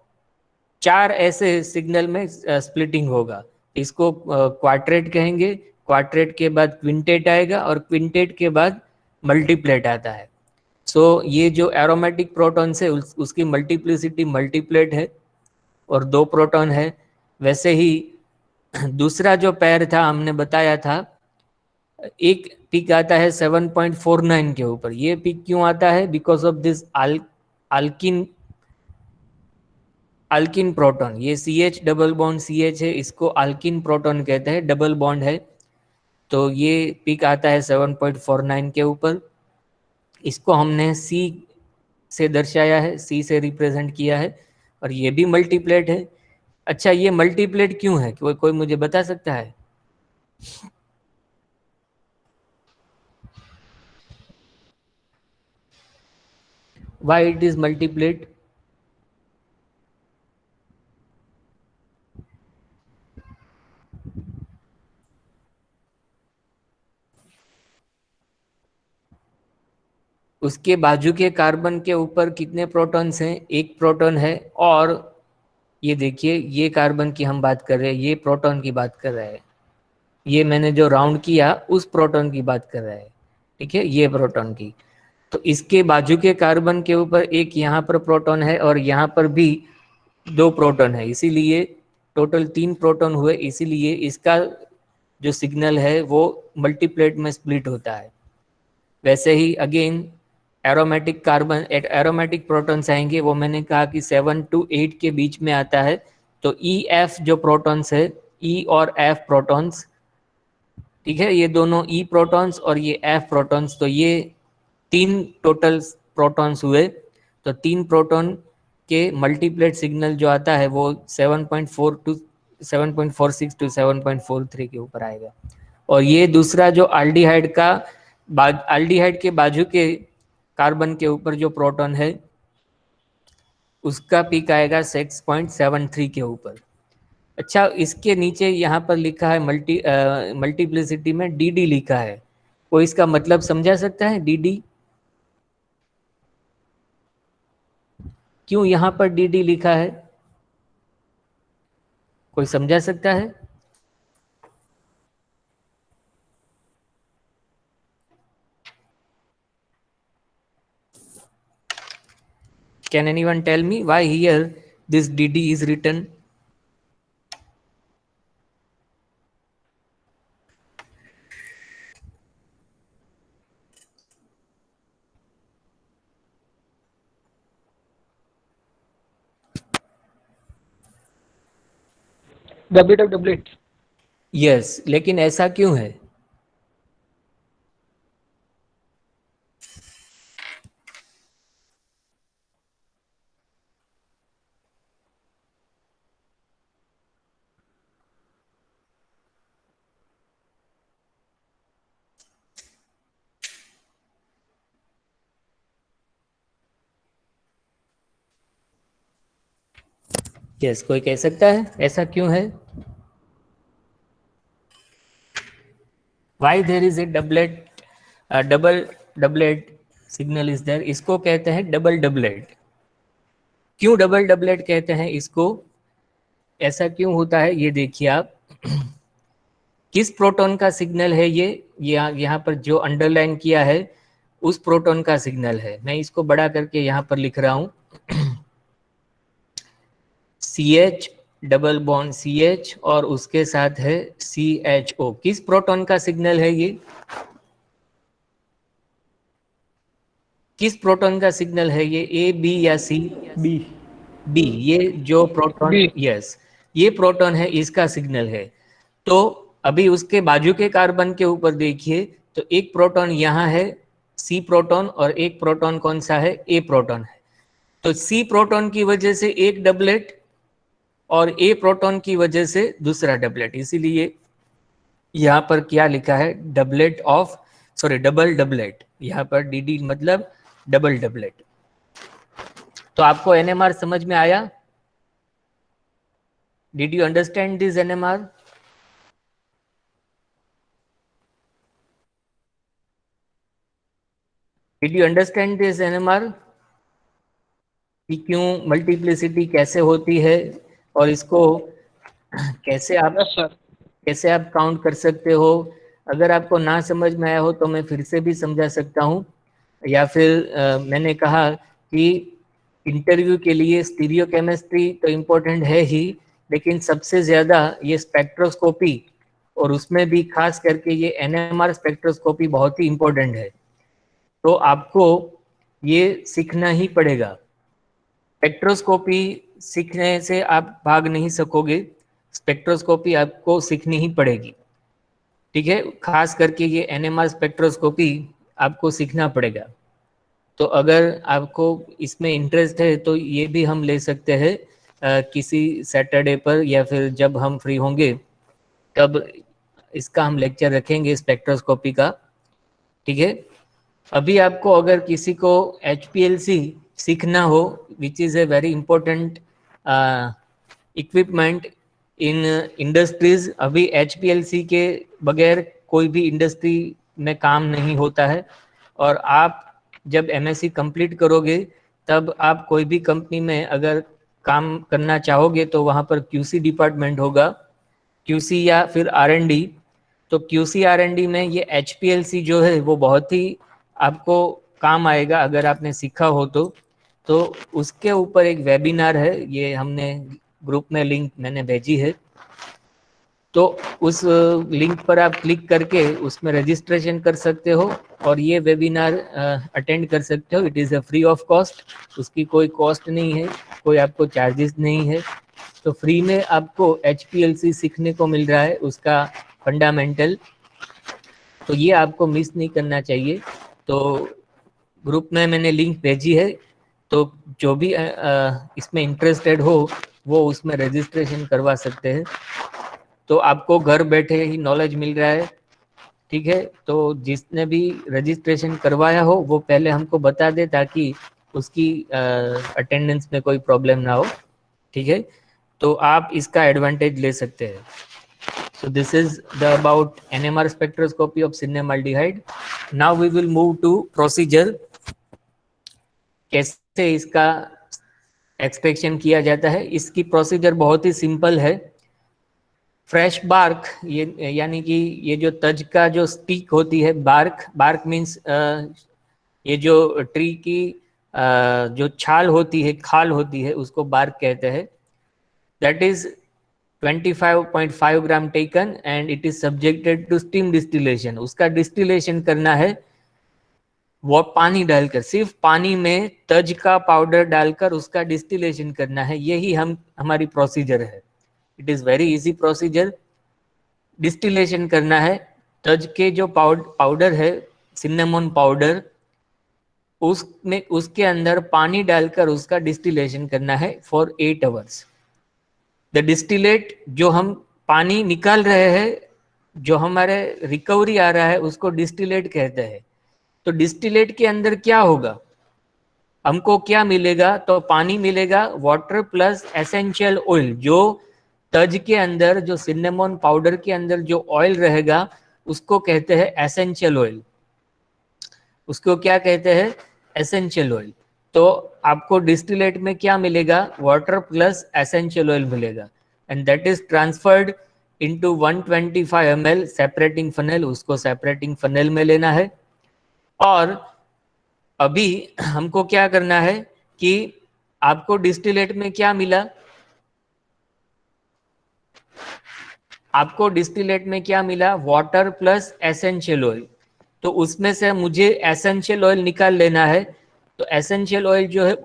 4 ऐसे सिग्नल में स्प्लिटिंग होगा, इसको क्वार्टेट कहेंगे। क्वार्टेट के बाद क्विंटेट आएगा और क्विंटेट के बाद मल्टीप्लेट आता है। सो ये जो एरोमेटिक प्रोटॉन्स है उसकी मल्टीप्लिसिटी मल्टीप्लेट है और 2 प्रोटॉन है। वैसे ही दूसरा जो पैर था हमने बताया था, एक पिक आता है 7.49 के ऊपर। ये पिक क्यों आता है? Because of this alkene alkene proton. ये CH डबल बॉन्ड CH है, इसको अल्किन प्रोटॉन कहते हैं, डबल बॉन्ड है। तो ये पिक आता है 7.49 के ऊपर। इसको हमने C से दर्शाया है, C से रिप्रेजेंट किया है, और ये भी मल्टीप्लेट है। अच्छा, ये मल्टीप्लेट क्यों है? कोई मुझे बता सकता है? Why it is multiplet? उसके बाजू के कार्बन के ऊपर कितने प्रोटॉन्स हैं? एक प्रोटॉन है। और ये देखिए, ये कार्बन की हम बात कर रहे हैं, ये प्रोटॉन की बात कर रहे हैं। ये मैंने जो राउंड किया उस प्रोटॉन की बात कर रहे हैं, ठीक है, ये प्रोटॉन की। तो इसके बाजू के कार्बन के ऊपर एक यहाँ पर प्रोटॉन है और यहाँ पर भी 2 प्रोटॉन है, इसीलिए टोटल 3 प्रोटॉन हुए। इसीलिए इसका जो सिग्नल है वो मल्टीप्लेट में स्प्लिट होता है। वैसे ही again aromatic carbon aromatic protons आएंगे, वो मैंने कहा कि 7 to 8 के बीच में आता है। तो EF जो प्रोटॉन्स है, E और F प्रोटॉन्स, ठीक है, ये दोनों E प्रोटॉन्स और ये F प्रोटॉन्स, तो ये 3 टोटल प्रोटॉन्स हुए। तो 3 प्रोटॉन के मल्टीप्लेट सिग्नल जो आता है वो 7.46 टू 7.43 के ऊपर आएगा। और ये दूसरा जो एल्डिहाइड का एल्डिहाइड के बाजू के कार्बन के ऊपर जो प्रोटॉन है उसका पीक आएगा 6.73 के ऊपर। अच्छा, इसके नीचे यहाँ पर लिखा है मल्टीप्लिसिटी में DD लिखा है, कोई इसका मतलब समझा सकता है? DD क्यों यहाँ पर DD लिखा है? कोई समझा सकता है? Can anyone tell me why here this DD is written? डब्लेट। Yes, लेकिन ऐसा क्यों है? Yes, कोई कह सकता है ऐसा क्यों है? Why there is a double doublet signal is there? इसको कहते हैं डबल डबलेट। क्यों डबल डबलेट कहते हैं इसको? ऐसा क्यों होता है ये देखिए आप। किस प्रोटॉन का सिग्नल है ये? यहाँ पर जो अंडरलाइन किया है उस प्रोटॉन का सिग्नल है। मैं इसको बड़ा करके यहाँ पर लिख रहा हूँ CH डबल बॉन्ड CH और उसके साथ है CHO। किस प्रोटॉन का सिग्नल है ये? किस प्रोटॉन का सिग्नल है ये? A, B या C? B। ये जो प्रोटॉन, यस, ये प्रोटॉन है, इसका सिग्नल है। तो अभी उसके बाजू के कार्बन के ऊपर देखिए, तो एक प्रोटॉन यहाँ है C प्रोटॉन और एक प्रोटॉन कौन सा है? A प्रोटॉन है। तो C प्रोटॉन की वजह से एक डबलेट और A प्रोटॉन की वजह से दूसरा डबलेट, इसीलिए यहाँ पर क्या लिखा है? Doublet of, sorry, double doublet. यहाँ पर DD मतलब डबल डबलेट। तो आपको NMR समझ में आया? Did you understand this NMR? Did you understand this NMR कि क्यों मल्टीप्लिसिटी कैसे होती है और इसको कैसे आप कैसे आप काउंट कर सकते हो? अगर आपको ना समझ में आया हो तो मैं फिर से भी समझा सकता हूँ। या फिर मैंने कहा कि इंटरव्यू के लिए स्टीरियोकेमिस्ट्री तो इम्पोर्टेंट है ही, लेकिन सबसे ज़्यादा ये स्पेक्ट्रोस्कोपी, और उसमें भी खास करके ये एनएमआर स्पेक्ट्रोस्कोपी बहुत ही इम्पोर्टेंट है। तो आपको ये सीखना ही पड़ेगा। स्पेक्ट्रोस्कोपी सीखने से आप भाग नहीं सकोगे, स्पेक्ट्रोस्कोपी आपको सीखनी ही पड़ेगी, ठीक है। खास करके ये एनएमआर स्पेक्ट्रोस्कोपी आपको सीखना पड़ेगा। तो अगर आपको इसमें इंटरेस्ट है तो ये भी हम ले सकते हैं किसी सैटरडे पर, या फिर जब हम फ्री होंगे तब इसका हम लेक्चर रखेंगे स्पेक्ट्रोस्कोपी का, ठीक है। अभी आपको अगर किसी को HPLC सीखना हो, which is a very important equipment in industries, अभी HPLC के बगैर कोई भी इंडस्ट्री में काम नहीं होता है। और आप जब MSc कंप्लीट करोगे तब आप कोई भी कंपनी में अगर काम करना चाहोगे तो वहाँ पर QC डिपार्टमेंट होगा, QC या फिर R&D। तो QC R&D में ये HPLC जो है वो बहुत ही आपको काम आएगा अगर आपने सीखा हो तो उसके ऊपर एक वेबिनार है, ये हमने ग्रुप में लिंक मैंने भेजी है, तो उस लिंक पर आप क्लिक करके उसमें रजिस्ट्रेशन कर सकते हो और ये वेबिनार अटेंड कर सकते हो। It is a free of cost, उसकी कोई कॉस्ट नहीं है, कोई आपको चार्जेस नहीं है। तो फ्री में आपको HPLC सीखने को मिल रहा है, उसका फंडामेंटल, तो ये आपको मिस नहीं करना चाहिए। तो ग्रुप में मैंने लिंक भेजी है, तो जो भी इसमें इंटरेस्टेड हो वो उसमें रजिस्ट्रेशन करवा सकते हैं। तो आपको घर बैठे ही नॉलेज मिल रहा है, ठीक है। तो जिसने भी रजिस्ट्रेशन करवाया हो वो पहले हमको बता दे ताकि उसकी अटेंडेंस में कोई प्रॉब्लम ना हो, ठीक है। तो आप इसका एडवांटेज ले सकते हैं। So this is the about NMR spectroscopy of cinnamaldehyde. Now we will move to procedure. कैसे इसका एक्सट्रैक्शन किया जाता है, इसकी प्रोसीजर बहुत ही सिंपल है। फ्रेश बार्क, ये यानी कि ये जो तज का जो स्टिक होती है, बार्क मीन्स ये जो ट्री की जो छाल होती है, खाल होती है, उसको बार्क कहते हैं। That is 25.5 gram taken and it is subjected to steam distillation. उसका डिस्टिलेशन करना है वो पानी डालकर, सिर्फ पानी में तज का पाउडर डालकर उसका डिस्टिलेशन करना है। यही हमारी प्रोसीजर है। It is very easy procedure. Distillation करना है, तज के जो पाउडर है, सिन्नामोन पाउडर, उसमें उसके अंदर पानी डालकर उसका डिस्टिलेशन करना है फॉर 8 आवर्स। द डिस्टिलेट, जो हम पानी निकाल रहे हैं, जो हमारे रिकवरी आ रहा है, उसको डिस्टिलेट कहते हैं। तो डिस्टिलेट के अंदर क्या होगा, हमको क्या मिलेगा? तो पानी मिलेगा, वाटर प्लस एसेंशियल ऑयल। जो तज के अंदर, जो सिन्नामोन पाउडर के अंदर जो ऑयल रहेगा उसको कहते हैं एसेंशियल ऑयल। उसको क्या कहते हैं? Essential oil. तो आपको डिस्टिलेट में क्या मिलेगा? वाटर प्लस एसेंशियल ऑयल मिलेगा and that is transferred into 125 ml separating funnel. उसको सेपरेटिंग फनल में लेना है। और अभी हमको क्या करना है कि आपको डिस्टिलेट में क्या मिला? आपको डिस्टिलेट में क्या मिला? Water plus essential oil. तो उसमें से मुझे एसेंशियल ऑयल निकाल लेना है। तो एसेंशियल ऑयल जो है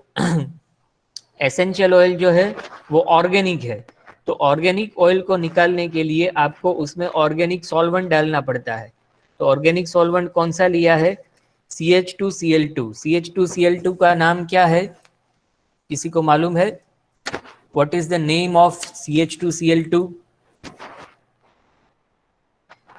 एसेंशियल ऑयल जो है वो ऑर्गेनिक है। तो ऑर्गेनिक ऑयल को निकालने के लिए आपको उसमें ऑर्गेनिक सॉल्वेंट डालना पड़ता है। तो ऑर्गेनिक सॉल्वेंट कौन सा लिया है? CH2Cl2। CH2Cl2 का नाम क्या है? किसी को मालूम है? What is the name of CH2Cl2?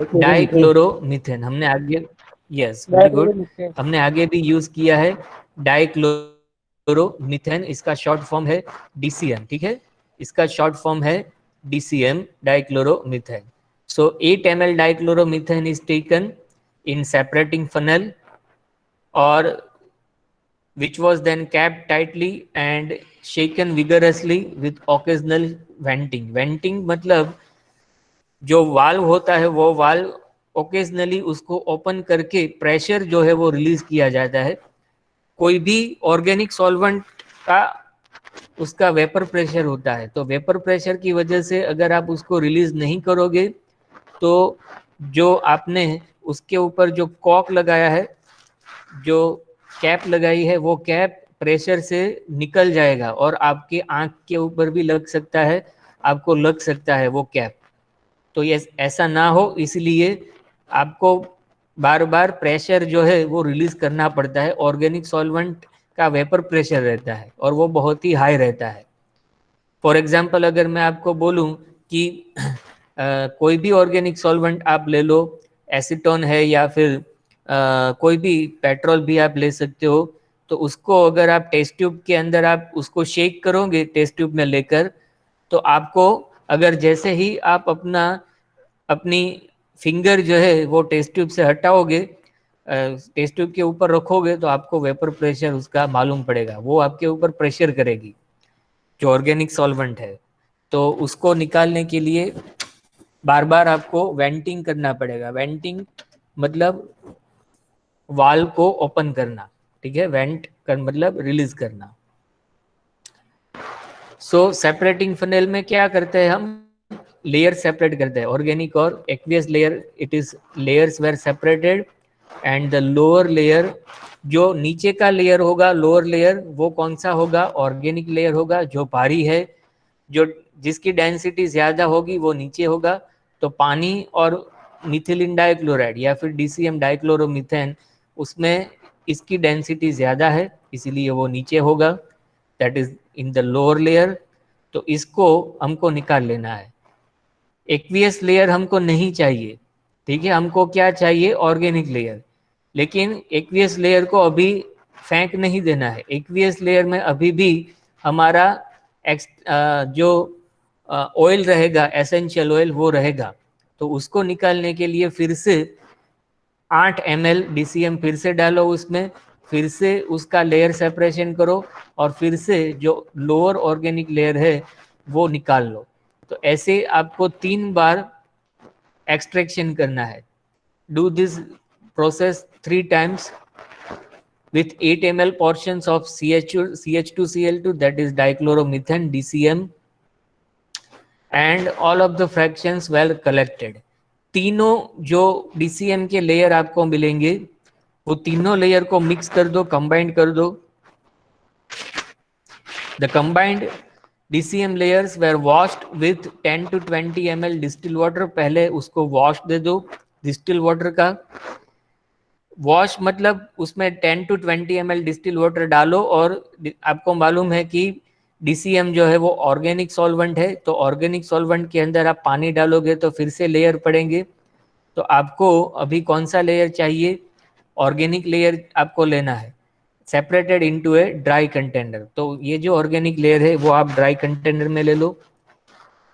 Dichloromethane. हमने आगे, यस वेरी गुड, हमने आगे भी यूज किया है डाइक्लोरोमीथेन। इसका शॉर्ट फॉर्म है DCM, ठीक है। इसका शॉर्ट फॉर्म है DCM, dichloromethane. So 8 ml dichloromethane is taken in separating funnel और which was then capped tightly and shaken vigorously with occasional venting। venting मतलब जो वाल्व होता है वो वाल्व ओकेजनली उसको ओपन करके प्रेशर जो है वो रिलीज किया जाता है। कोई भी ऑर्गेनिक सॉल्वेंट का उसका वेपर प्रेशर होता है, तो वेपर प्रेशर की वजह से अगर आप उसको रिलीज नहीं करोगे तो जो आपने उसके ऊपर जो कॉक लगाया है, जो कैप लगाई है, वो कैप प्रेशर से निकल जाएगा और आपके आंख के ऊपर भी लग सकता है, आपको लग सकता है वो कैप। तो ये ऐसा ना हो, इसलिए आपको बार बार प्रेशर जो है वो रिलीज करना पड़ता है। ऑर्गेनिक सॉल्वेंट का वेपर प्रेशर रहता है और वो बहुत ही हाई रहता है। फॉर एग्जांपल अगर मैं आपको बोलूं कि कोई भी ऑर्गेनिक सॉल्वेंट आप ले लो, एसीटोन है या फिर कोई भी पेट्रोल भी आप ले सकते हो, तो उसको अगर आप टेस्ट ट्यूब के अंदर आप उसको शेक करोगे टेस्ट ट्यूब में लेकर, तो आपको अगर जैसे ही आप अपनी फिंगर जो है वो टेस्ट ट्यूब से हटाओगे, टेस्ट ट्यूब के ऊपर रखोगे, तो आपको वेपर प्रेशर उसका मालूम पड़ेगा, वो आपके ऊपर प्रेशर करेगी जो ऑर्गेनिक सॉल्वेंट है। तो उसको निकालने के लिए बार बार आपको वेंटिंग करना पड़ेगा। वेंटिंग मतलब वाल्व को ओपन करना, ठीक है, वेंट कर मतलब रिलीज करना। सो सेपरेटिंग फनेल में क्या करते हैं हम, लेयर सेपरेट करते हैं, ऑर्गेनिक और aqueous layer, it is layers were separated and the lower layer, जो नीचे का लेयर होगा लोअर लेयर, वो कौन सा होगा, ऑर्गेनिक लेयर होगा, जो भारी है, जो जिसकी डेंसिटी ज़्यादा होगी वो नीचे होगा। तो पानी और मिथिलीन डाइक्लोराइड या फिर DCM डाइक्लोरोमीथेन, उसमें इसकी डेंसिटी ज़्यादा है, इसीलिए वो नीचे होगा, that is in the lower layer. तो इसको हमको निकाल लेना है। एक्वियस लेयर हमको नहीं चाहिए, ठीक है, हमको क्या चाहिए, ऑर्गेनिक लेयर। लेकिन एक्वियस लेयर को अभी फेंक नहीं देना है, एक्वियस लेयर में अभी भी हमारा जो ऑयल रहेगा, एसेंशियल ऑयल, वो रहेगा। तो उसको निकालने के लिए फिर से 8 ml DCM फिर से डालो उसमें, फिर से उसका लेयर सेपरेशन करो और फिर से जो लोअर ऑर्गेनिक लेयर है वो निकाल लो। तो ऐसे आपको 3 बार एक्सट्रैक्शन करना है। Do this process 3 times with 8 ml portions of CH2Cl2, that is dichloromethane DCM, and all of the fractions well collected। तीनों जो DCM के लेयर आपको मिलेंगे वो तीनों लेयर को मिक्स कर दो, कंबाइन कर दो। The combined DCM layers were washed with 10 to 20 ml distilled water। पहले उसको वॉश दे दो डिस्टिल वाटर का। वॉश मतलब उसमें 10 to 20 ml डिस्टिल वाटर डालो, और आपको मालूम है कि DCM जो है वो ऑर्गेनिक सॉल्वेंट है, तो ऑर्गेनिक सॉल्वेंट के अंदर आप पानी डालोगे तो फिर से लेयर पड़ेंगे। तो आपको अभी कौन सा लेयर चाहिए, ऑर्गेनिक लेयर आपको लेना है, separated into a dry container. तो ये जो ऑर्गेनिक लेयर है वो आप ड्राई कंटेनर में ले लो।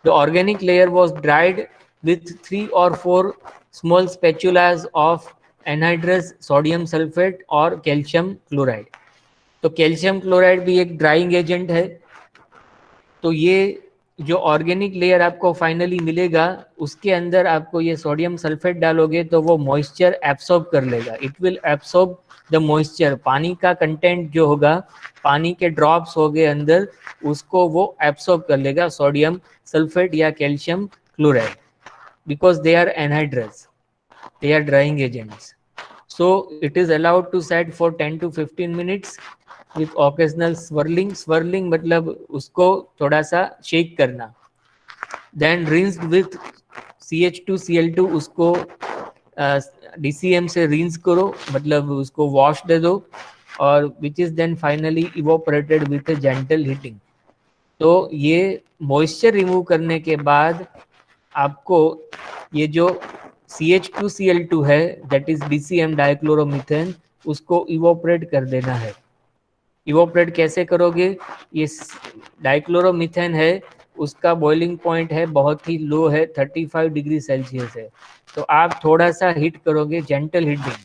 The organic layer was dried with 3 or 4 small spatulas of anhydrous sodium sulphate और कैल्शियम क्लोराइड। तो कैल्शियम क्लोराइड भी एक ड्राइंग एजेंट है। तो ये जो ऑर्गेनिक लेयर आपको फाइनली मिलेगा उसके अंदर आपको ये सोडियम सल्फेट डालोगे तो वो मॉइस्चर एब्सॉर्ब कर लेगा, it will absorb the moisture. पानी का कंटेंट जो होगा, पानी के ड्रॉप्स हो गए अंदर, उसको वो एब्सॉर्ब कर लेगा, सोडियम सल्फेट या calcium chloride, because they are anhydrous, they are drying agents। So it is allowed to set for 10 to 15 minutes with occasional swirling मतलब उसको थोड़ा सा शेक करना। then rinsed with CH2Cl2, उसको DCM से रिंस करो, मतलब उसको वॉश दे दो, और which is then finally evaporated with gentle heating. तो ये मॉइस्चर रिमूव करने के बाद आपको ये जो CH2Cl2 है, दैट इज DCM डाइक्लोरोमीथेन, उसको इवोपरेट कर देना है। इवोपरेट कैसे करोगे, ये डाइक्लोरोमीथेन है, उसका बॉइलिंग पॉइंट है बहुत ही लो है, 35 डिग्री सेल्सियस है। तो आप थोड़ा सा हीट करोगे, जेंटल हीटिंग,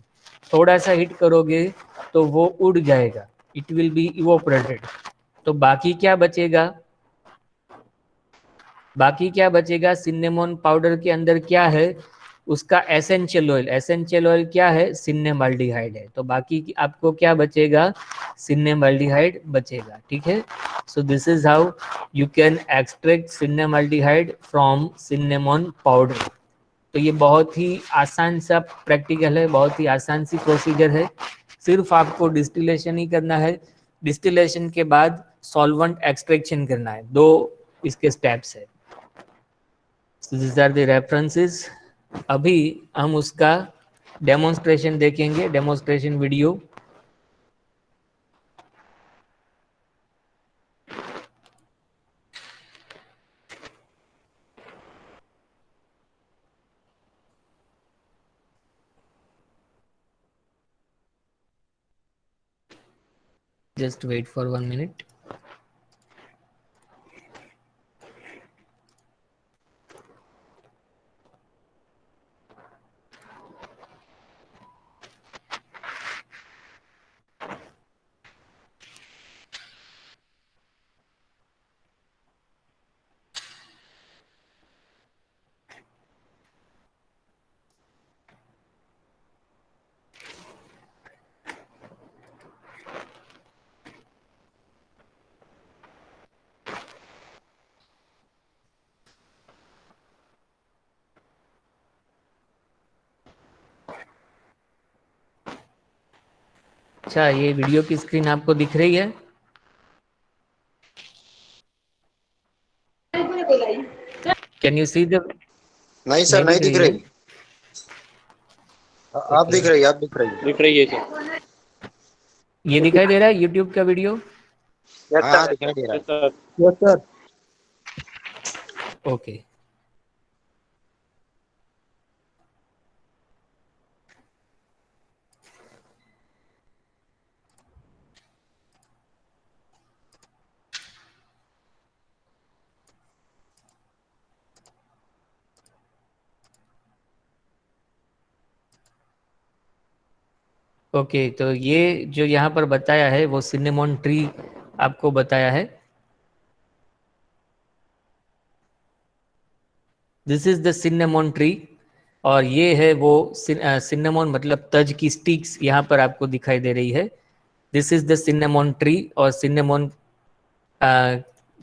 थोड़ा सा हीट करोगे तो वो उड़ जाएगा, इट विल बी इवोपरेटेड। तो बाकी क्या बचेगा, बाकी क्या बचेगा, सिनेमोन पाउडर के अंदर क्या है, उसका एसेंशियल ऑयल क्या है, सिन्नेमाल्डिहाइड है। तो बाकी आपको क्या बचेगा, सिन्नेमाल्डिहाइड बचेगा, ठीक है। So this is how you can extract cinnamaldehyde from cinnamon powder. तो ये बहुत ही आसान सा प्रैक्टिकल है, बहुत ही आसान सी प्रोसीजर है। सिर्फ आपको डिस्टिलेशन ही करना है, डिस्टिलेशन के बाद सॉल्वेंट एक्सट्रैक्शन करना है, 2 इसके स्टेप्स है। This are the references. अभी हम उसका डेमोन्स्ट्रेशन देखेंगे, demonstration video. Just wait for 1 minute. अच्छा, ये वीडियो की स्क्रीन आपको दिख रही है? Can you see the? नहीं सर, नहीं नहीं दिख दिख रही है? रही। आप ओके, दिख रही, आप दिख रही। दिख रही है सर। ये दिखाई दे रहा है यूट्यूब का वीडियो? हाँ हाँ, दिखाई दे रहा है। Sir Yes, sir. Okay, okay. तो ये जो यहाँ पर बताया है वो सिनेमॉन ट्री आपको बताया है। This is the cinnamon tree, और ये है वो सिनेमॉन मतलब तज की स्टिक्स यहाँ पर आपको दिखाई दे रही है। This is the cinnamon tree, और सिनेमॉन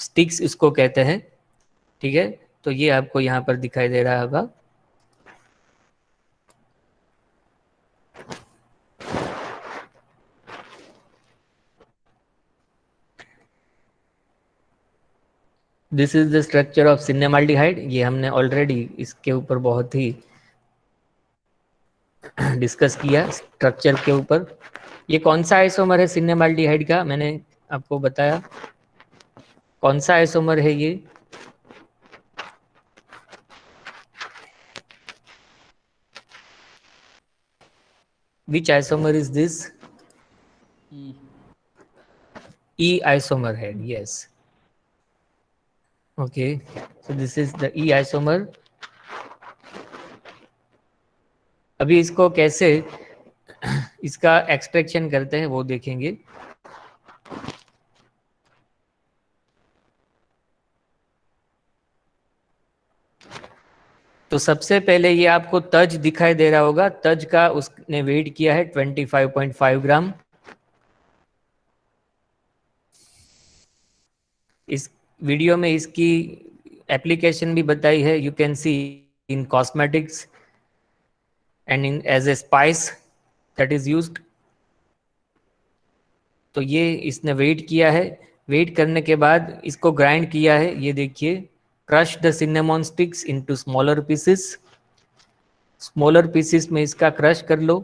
स्टिक्स इसको कहते हैं, ठीक है। तो ये आपको यहाँ पर दिखाई दे रहा होगा। This is the structure of cinnamaldehyde. ये हमने ऑलरेडी इसके ऊपर बहुत ही डिस्कस किया, स्ट्रक्चर के ऊपर। ये कौन सा आइसोमर है सिनेमाल्डिहाइड का, मैंने आपको बताया। कौन सा आइसोमर है ये? Which isomer is this? E isomer है, yes. Okay, so this is the E isomer. अभी इसको कैसे इसका एक्सट्रैक्शन करते हैं वो देखेंगे। तो सबसे पहले ये आपको तज दिखाई दे रहा होगा, तज का उसने वेट किया है 25.5 ग्राम। इस वीडियो में इसकी एप्लीकेशन भी बताई है, you can see in cosmetics and in as a spice that is used. तो ये इसने वेट किया है, वेट करने के बाद इसको ग्राइंड किया है। ये देखिए, crush the cinnamon sticks into smaller pieces. Smaller pieces में इसका क्रश कर लो।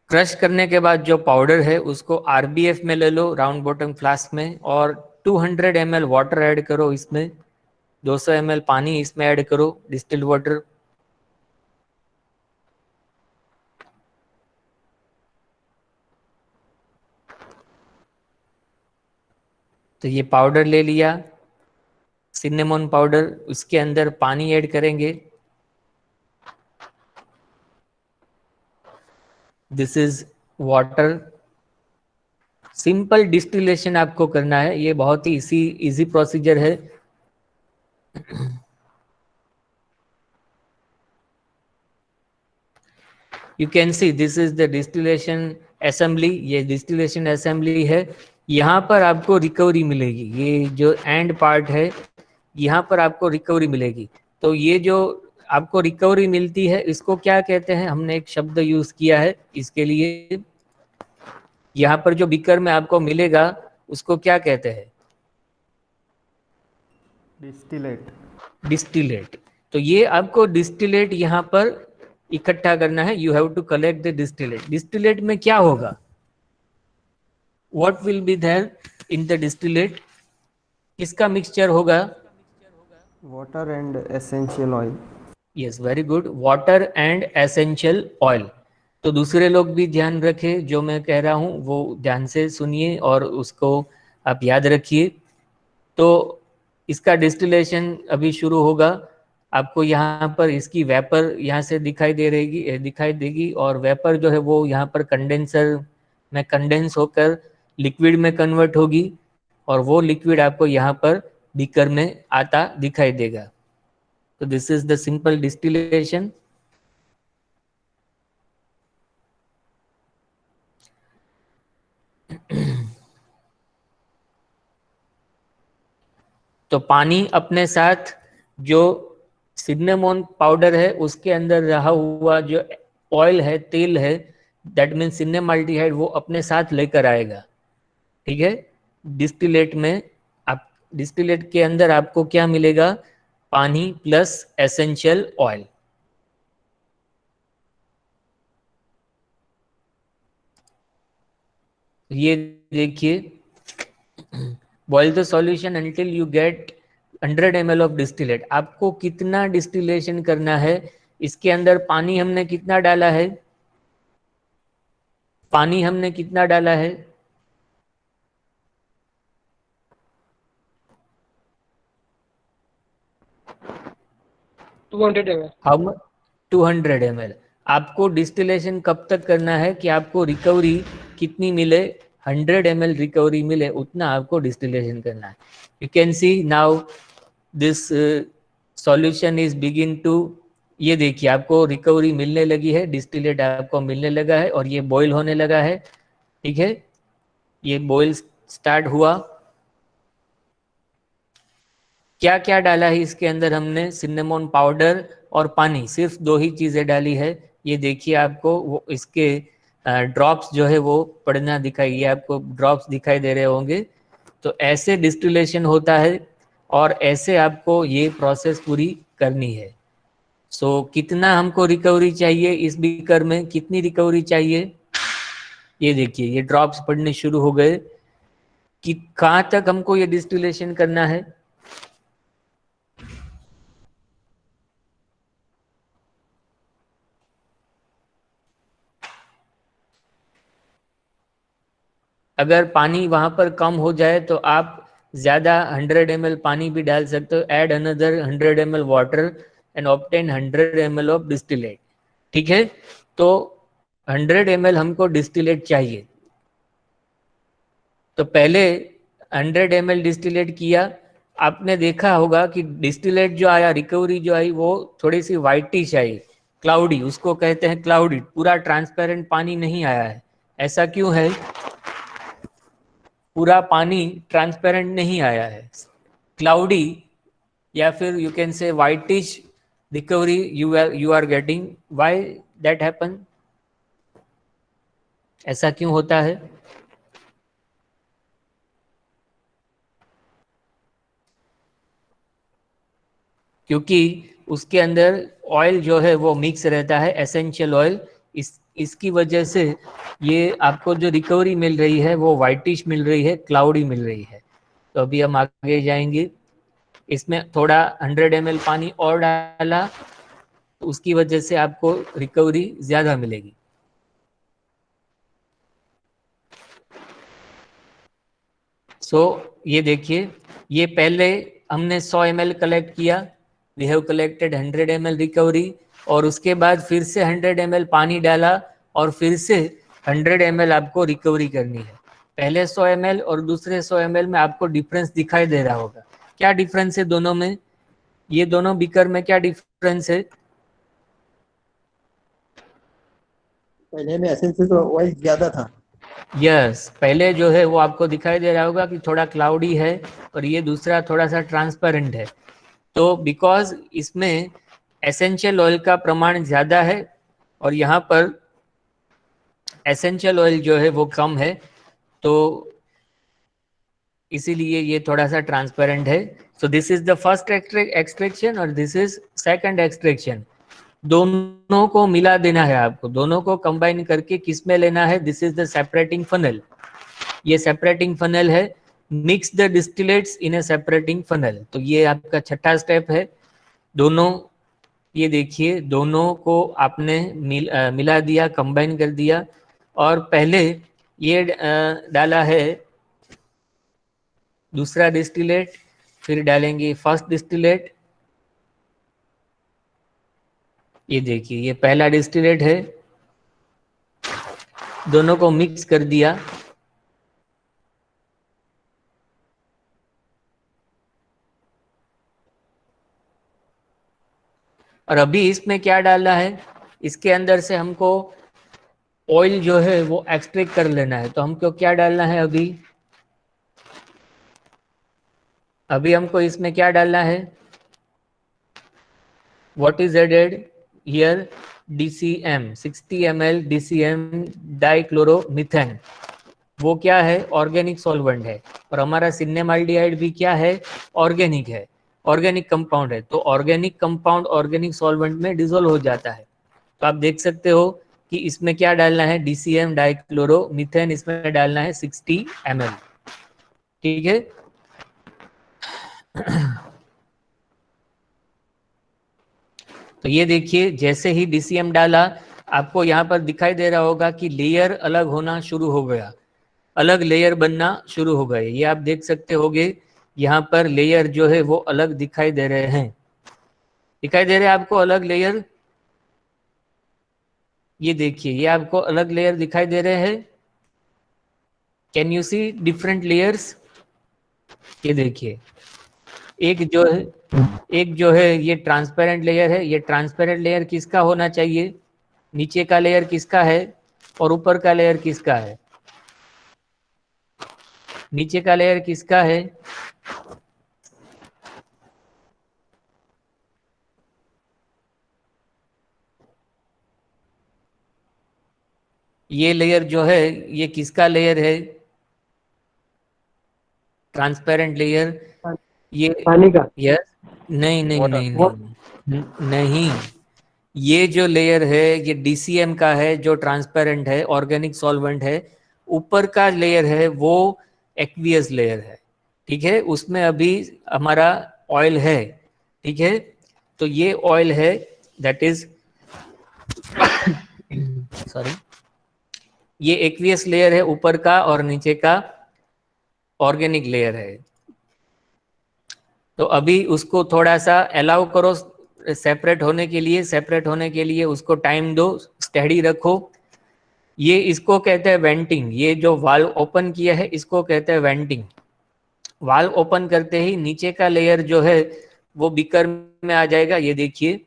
क्रश करने के बाद जो पाउडर है उसको आरबीएफ में ले लो, राउंड बॉटम फ्लास्क में, और 200 ml वाटर ऐड करो इसमें। 200 ml पानी इसमें ऐड करो, डिस्टिल्ड वाटर। तो ये पाउडर ले लिया। सिनेमन पाउडर, उसके अंदर पानी ऐड करेंगे। This is water. Simple distillation आपको करना है, ये बहुत ही इजी प्रोसीजर है। You can see this is the distillation assembly, ये डिस्टिलेशन असेंबली है। यहाँ पर आपको रिकवरी मिलेगी, ये जो एंड पार्ट है यहाँ पर आपको रिकवरी मिलेगी। तो ये जो आपको रिकवरी मिलती है इसको क्या कहते हैं, हमने एक शब्द यूज किया है इसके लिए। यहाँ पर जो बीकर में आपको मिलेगा उसको क्या कहते हैं? डिस्टिलेट। डिस्टिलेट। तो ये आपको डिस्टिलेट यहाँ पर इकट्ठा करना है। You have to collect the distillate. Distillate में क्या होगा? What will be there in the distillate? किसका मिक्सचर होगा? Water and essential oil. Yes, very good, water and essential oil. तो दूसरे लोग भी ध्यान रखें, जो मैं कह रहा हूँ वो ध्यान से सुनिए और उसको आप याद रखिए। तो इसका डिस्टिलेशन अभी शुरू होगा। आपको यहाँ पर इसकी वेपर यहाँ से दिखाई देगी और वेपर जो है वो यहाँ पर कंडेंसर में कंडेंस होकर लिक्विड में कन्वर्ट होगी और वो लिक्विड आपको यहाँ पर बीकर में आता दिखाई देगा। तो this is the simple distillation. तो पानी अपने साथ जो सिनेमन पाउडर है उसके अंदर रहा हुआ जो ऑयल है, तेल है, दैट मीन्स सिनेमाल्डिहाइड, वो अपने साथ लेकर आएगा। ठीक है। डिस्टिलेट में आप डिस्टिलेट के अंदर आपको क्या मिलेगा? पानी प्लस एसेंशियल ऑयल। ये देखिए, boil the solution until you get 100 ml of distillate. आपको कितना डिस्टिलेशन करना है? इसके अंदर पानी हमने कितना डाला है? पानी हमने कितना डाला है? 200 ml। हम 200 ml। आपको डिस्टिलेशन कब तक करना है कि आपको रिकवरी कितनी मिले? 100 ml रिकवरी मिले, उतना आपको डिस्टिलेशन करना है। You can see now this solution is begin to, ये देखिए आपको रिकवरी मिलने लगी है, डिस्टिलेट आपको मिलने लगा है और ये बॉईल होने लगा है। ठीक है, ये बॉईल स्टार्ट हुआ। क्या क्या डाला है इसके अंदर? हमने सिनेमन पाउडर और पानी, सिर्फ दो ही चीज़ें डाली है। ये देखिए आपको वो इसके ड्रॉप्स जो है वो पड़ना दिखाई, आपको ड्रॉप्स दिखाई दे रहे होंगे। तो ऐसे डिस्टिलेशन होता है और ऐसे आपको ये प्रोसेस पूरी करनी है। सो कितना हमको रिकवरी चाहिए? इस बीकर में कितनी रिकवरी चाहिए? ये देखिए ये ड्रॉप्स पड़ने शुरू हो गए कि कहाँ तक हमको ये डिस्टिलेशन करना है? अगर पानी वहाँ पर कम हो जाए तो आप ज़्यादा 100 ml पानी भी डाल सकते हो। Add another 100 ml water and obtain 100 ml of distillate. ठीक है, तो 100 ml हमको डिस्टिलेट चाहिए। तो पहले 100 ml डिस्टिलेट किया, आपने देखा होगा कि डिस्टिलेट जो आया, रिकवरी जो आई वो थोड़ी सी वाइटिश आई, क्लाउडी, उसको कहते हैं क्लाउडी। पूरा ट्रांसपेरेंट पानी नहीं आया है। ऐसा क्यों है? पूरा पानी ट्रांसपेरेंट नहीं आया है, क्लाउडी या फिर you can say whitish recovery you are getting. Why that happen? ऐसा क्यों होता है? क्योंकि उसके अंदर ऑयल जो है वो मिक्स रहता है, एसेंशियल ऑयल। इसकी वजह से ये आपको जो रिकवरी मिल रही है वो वाइटिश मिल रही है, क्लाउडी मिल रही है। तो अभी हम आगे जाएंगे। इसमें थोड़ा 100 ml पानी और डाला, तो उसकी वजह से आपको रिकवरी ज़्यादा मिलेगी। सो ये देखिए, ये पहले हमने 100 ml कलेक्ट किया, we have collected 100 ml recovery, और उसके बाद फिर से 100 ml पानी डाला और फिर से 100 ml आपको रिकवरी करनी है। पहले 100 ml और दूसरे 100 ml में आपको डिफरेंस दिखाई दे रहा होगा। क्या डिफरेंस है दोनों में? ये दोनों बीकर में क्या डिफरेंस है? पहले में एसेंशियल ऑयल ज्यादा था। यस, पहले जो है वो आपको दिखाई दे रहा होगा कि थोड़ा क्लाउडी है और ये दूसरा थोड़ा सा ट्रांसपेरेंट है। तो बिकॉज इसमें एसेंशियल ऑयल का प्रमाण ज़्यादा है और यहाँ पर एसेंशियल ऑयल जो है वो कम है, तो इसीलिए ये थोड़ा सा ट्रांसपेरेंट है। So this is the first extraction और दिस इज सेकंड एक्सट्रैक्शन। दोनों को मिला देना है आपको, दोनों को कंबाइन करके किस में लेना है? This is the separating funnel. ये सेपरेटिंग फनल है। Mix the distillates in A separating funnel. तो ये आपका छठा स्टेप है। दोनों, ये देखिए, दोनों को आपने मिला दिया, कंबाइन कर दिया, और पहले ये डाला है दूसरा डिस्टिलेट, फिर डालेंगे फर्स्ट डिस्टिलेट। ये देखिए, ये पहला डिस्टिलेट है, दोनों को मिक्स कर दिया। और अभी इसमें क्या डालना है? इसके अंदर से हमको ऑयल जो है वो एक्सट्रैक्ट कर लेना है। तो हमको क्या डालना है अभी हमको इसमें क्या डालना है? What is added here? DCM, 60 ml DCM dichloromethane. वो क्या है? ऑर्गेनिक सॉल्वेंट है। और हमारा सिनेमाल्डिहाइड भी क्या है? ऑर्गेनिक है, ऑर्गेनिक कंपाउंड है। तो ऑर्गेनिक कंपाउंड ऑर्गेनिक सॉल्वेंट में डिसॉल्व हो जाता है। तो आप देख सकते हो कि इसमें क्या डालना है? DCM डाइक्लोरोमीथेन इसमें डालना है 60 ml। ठीक है। तो ये देखिए, जैसे ही DCM डाला, आपको यहाँ पर दिखाई दे रहा होगा कि लेयर अलग होना शुरू हो गया, अलग लेयर बनना शुरू हो गए। ये आप देख सकते होगे, यहाँ पर लेयर जो है वो अलग दिखाई दे रहे हैं। दिखाई दे रहे हैं आपको अलग लेयर? ये देखिए, ये आपको अलग लेयर दिखाई दे रहे हैं। Can you see different layers? ये देखिए, एक जो है ये ट्रांसपेरेंट लेयर है। ये ट्रांसपेरेंट लेयर किसका होना चाहिए? नीचे का लेयर किसका है और ऊपर का लेयर किसका है? नीचे का लेयर किसका है? ये लेयर जो है ये किसका लेयर है? Transparent layer. ये पानी का। यस, नहीं नहीं नहीं नहीं नहीं, ये जो लेयर है ये DCM का है, जो ट्रांसपेरेंट है, ऑर्गेनिक सॉल्वेंट है। ऊपर का लेयर है वो एक्वियस लेयर है। ठीक है, उसमें अभी हमारा ऑयल है। ठीक है, तो ये ऑयल है, दैट इज सॉरी, ये एक्वियस लेयर है ऊपर का, और नीचे का ऑर्गेनिक लेयर है। तो अभी उसको थोड़ा सा अलाउ करो सेपरेट होने के लिए, सेपरेट होने के लिए उसको टाइम दो, स्टेडी रखो। ये इसको कहते हैं वेंटिंग। ये जो वाल्व ओपन किया है इसको कहते हैं वेंटिंग। वाल्व ओपन करते ही नीचे का लेयर जो है वो बीकर में आ जाएगा। ये देखिए,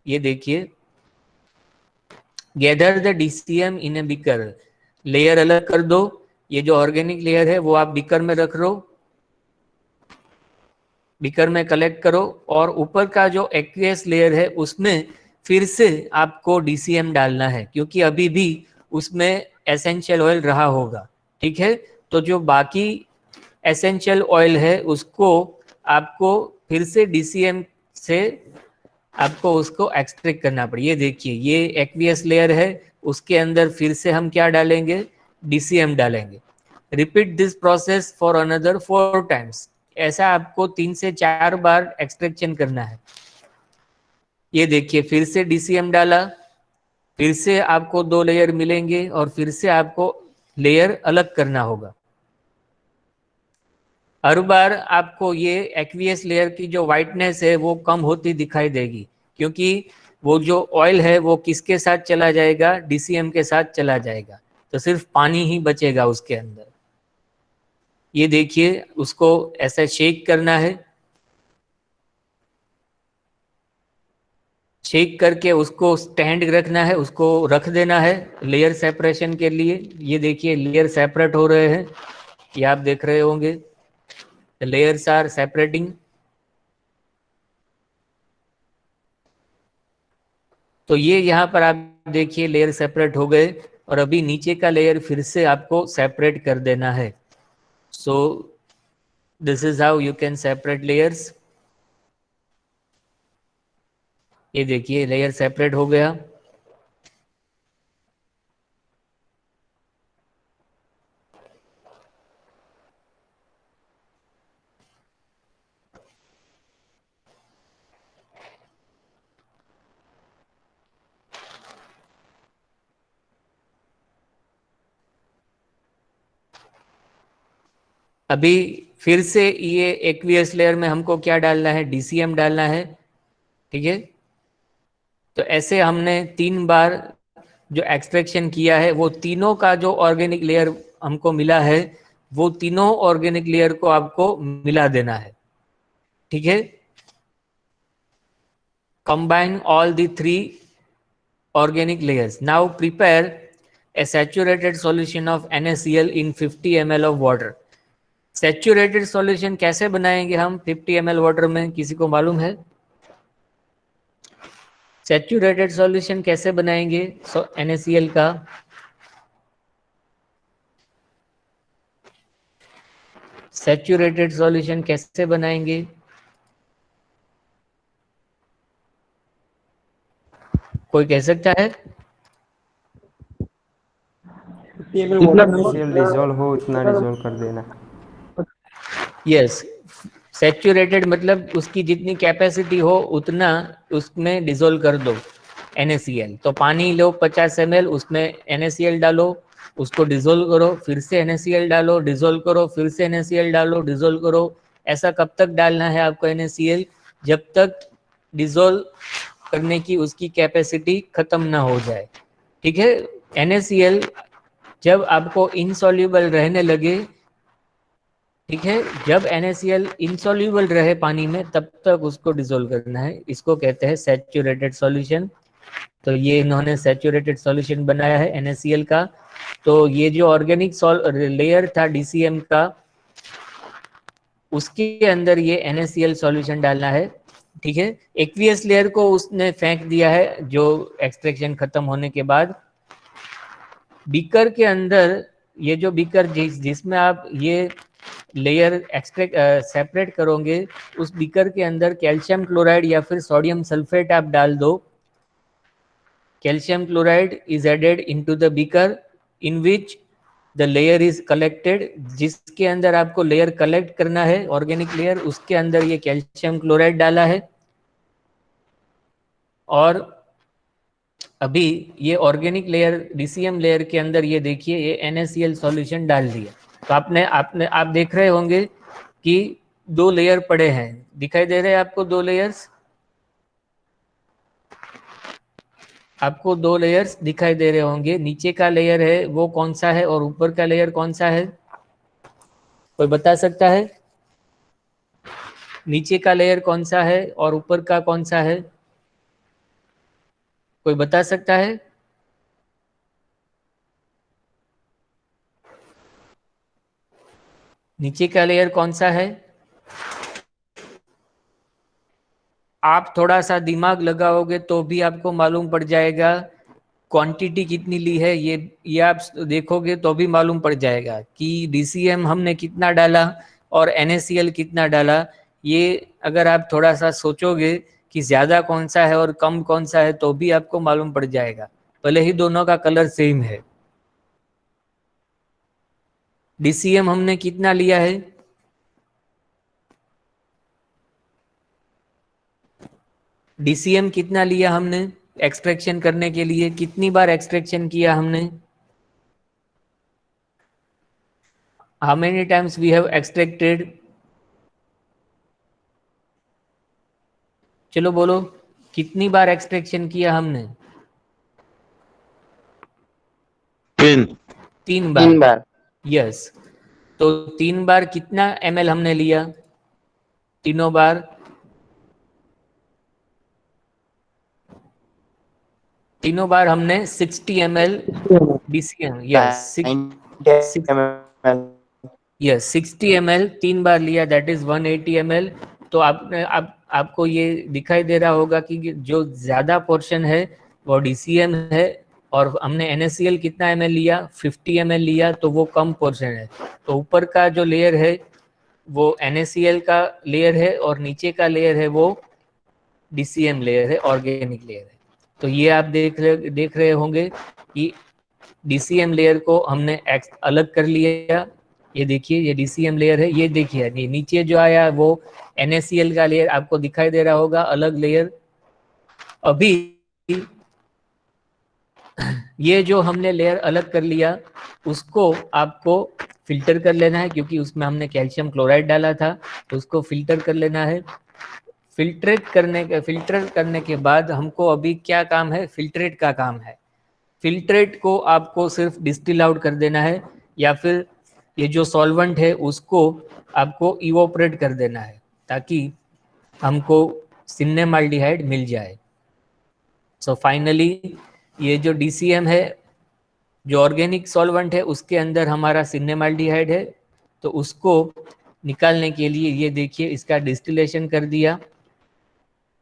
ये देखिए, gather the DCM in a beaker. Layer अलग कर दो। ये जो ऑर्गेनिक लेयर है वो आप बीकर में रख लो, बीकर में कलेक्ट करो, और ऊपर का जो एक्वियस लेयर है उसमें फिर से आपको DCM डालना है, क्योंकि अभी भी उसमें एसेंशियल ऑयल रहा होगा। ठीक है, तो जो बाकी एसेंशियल ऑयल है उसको आपको फिर से DCM से आपको उसको एक्सट्रैक्ट करना पड़े। ये देखिए, ये एक्वियस लेयर है, उसके अंदर फिर से हम क्या डालेंगे? DCM डालेंगे। Repeat this process for another 4 times. ऐसा आपको 3 से 4 बार एक्सट्रैक्शन करना है। ये देखिए, फिर से DCM डाला, फिर से आपको 2 लेयर मिलेंगे और फिर से आपको लेयर अलग करना होगा। हर बार आपको ये एक्वियस लेयर की जो वाइटनेस है वो कम होती दिखाई देगी, क्योंकि वो जो ऑयल है वो किसके साथ चला जाएगा, डीसीएम के साथ चला जाएगा, तो सिर्फ पानी ही बचेगा उसके अंदर। ये देखिए, उसको ऐसा शेक करना है, शेक करके उसको स्टैंड रखना है, उसको रख देना है लेयर सेपरेशन के लिए। ये देखिए लेयर सेपरेट हो रहे हैं, ये आप देख रहे होंगे, लेयर्स आर सेपरेटिंग। तो ये यहाँ पर आप देखिए लेयर सेपरेट हो गए, और अभी नीचे का लेयर फिर से आपको सेपरेट कर देना है। So this is how you can separate layers. ये देखिए लेयर सेपरेट हो गया। अभी फिर से ये एक्वियस लेयर में हमको क्या डालना है, डीसीएम डालना है, ठीक है। तो ऐसे हमने 3 बार जो एक्सट्रैक्शन किया है, वो तीनों का जो ऑर्गेनिक लेयर हमको मिला है, वो तीनों ऑर्गेनिक लेयर को आपको मिला देना है, ठीक है। Combine all the 3 organic layers. Now prepare a saturated solution of NaCl in 50 ml of water. Saturated solution कैसे बनाएंगे हम 50 ml वाटर में, किसी को मालूम है? Saturated solution कैसे बनाएंगे NaCl का? Saturated solution कैसे बनाएंगे? कोई कह सकता है? NaCl डिजोल्व हो उतना डिजोल्व कर देना। यस, सैचुरेटेड मतलब उसकी जितनी कैपेसिटी हो उतना उसमें डिजोल्व कर दो NaCl। तो पानी लो 50 ml, उसमें NaCl डालो, उसको डिजोल्व करो, फिर से NaCl डालो, डिजोल्व करो, फिर से NaCl डालो, डिजोल्व करो। ऐसा कब तक डालना है आपको NaCl? जब तक डिजोल्व करने की उसकी कैपेसिटी खत्म ना हो जाए, ठीक है। NaCl जब आपको इनसॉल्युबल रहने लगे, ठीक है, जब NaCl इनसॉल्युबल रहे पानी में, तब तक उसको डिसोल्व करना है। इसको कहते हैं सैचुरेटेड सॉल्यूशन। तो ये इन्होंने सैचुरेटेड सॉल्यूशन बनाया है NaCl का। तो ये जो ऑर्गेनिक लेयर था DCM का, उसके अंदर ये NaCl सॉल्यूशन डालना है, ठीक है। एक्वियस लेयर को उसने फेंक दिया है जो एक्सट्रैक्शन खत्म होने के बाद। बीकर के अंदर, ये जो बीकर जिसमें आप ये लेयर एक्सट्रैक्ट सेपरेट करोगे, उस बीकर के अंदर कैल्शियम क्लोराइड या फिर सोडियम सल्फेट आप डाल दो। Calcium chloride is added into the beaker in which the layer is collected. जिसके अंदर आपको लेयर कलेक्ट करना है, ऑर्गेनिक लेयर, उसके अंदर ये कैल्शियम क्लोराइड डाला है। और अभी ये ऑर्गेनिक लेयर DCM लेयर के अंदर ये देखिए ये NaCl सॉल्यूशन डाल दिया। तो आप देख रहे होंगे कि 2 लेयर पड़े हैं, दिखाई दे रहे हैं आपको 2 लेयर्स? आपको 2 लेयर्स दिखाई दे रहे होंगे। नीचे का लेयर है वो कौन सा है और ऊपर का लेयर कौन सा है? कोई बता सकता है? नीचे का लेयर कौन सा है और ऊपर का कौन सा है? कोई बता सकता है? नीचे का लेयर कौन सा है? आप थोड़ा सा दिमाग लगाओगे तो भी आपको मालूम पड़ जाएगा। क्वांटिटी कितनी ली है ये आप देखोगे तो भी मालूम पड़ जाएगा कि DCM हमने कितना डाला और NaCl कितना डाला। ये अगर आप थोड़ा सा सोचोगे कि ज़्यादा कौन सा है और कम कौन सा है, तो भी आपको मालूम पड़ जाएगा, भले ही दोनों का कलर सेम है। DCM हमने कितना लिया है? DCM कितना लिया हमने एक्सट्रैक्शन करने के लिए? कितनी बार एक्सट्रैक्शन किया हमने? How many times we have extracted चलो बोलो कितनी बार एक्सट्रैक्शन किया हमने? 3 3 बार। यस, तो 3 बार कितना ml हमने लिया? तीनों बार हमने 60 ml DCM, यस 60 ml 3 बार लिया, दैट इज 180 ml। तो आपको ये दिखाई दे रहा होगा कि जो ज़्यादा पोर्शन है वो DCM है, और हमने NaCl कितना ml लिया? 50 ml लिया, तो वो कम पोर्शन है। तो ऊपर का जो लेयर है वो NaCl का लेयर है, और नीचे का लेयर है वो DCM लेयर है, ऑर्गेनिक लेयर है। तो ये आप देख रहे होंगे कि DCM लेयर को हमने अलग कर लिया। ये देखिए, ये DCM लेयर है। ये देखिए, ये नीचे जो आया वो NaCl का लेयर आपको दिखाई दे रहा होगा, अलग लेयर। अभी ये जो हमने लेयर अलग कर लिया उसको आपको फिल्टर कर लेना है, क्योंकि उसमें हमने कैल्शियम क्लोराइड डाला था, तो उसको फिल्टर कर लेना है। फिल्टर करने के बाद हमको अभी क्या काम है? फिल्ट्रेट का काम है। फिल्ट्रेट को आपको सिर्फ डिस्टिल आउट कर देना है, या फिर ये जो सॉल्वेंट है उसको आपको इवोपरेट कर देना है, ताकि हमको सिन्नेमाल्डिहाइड मिल जाए। सो फाइनली ये जो DCM है, जो ऑर्गेनिक सॉल्वेंट है, उसके अंदर हमारा सिन्नेमाल्डिहाइड है। तो उसको निकालने के लिए ये देखिए, इसका डिस्टिलेशन कर दिया।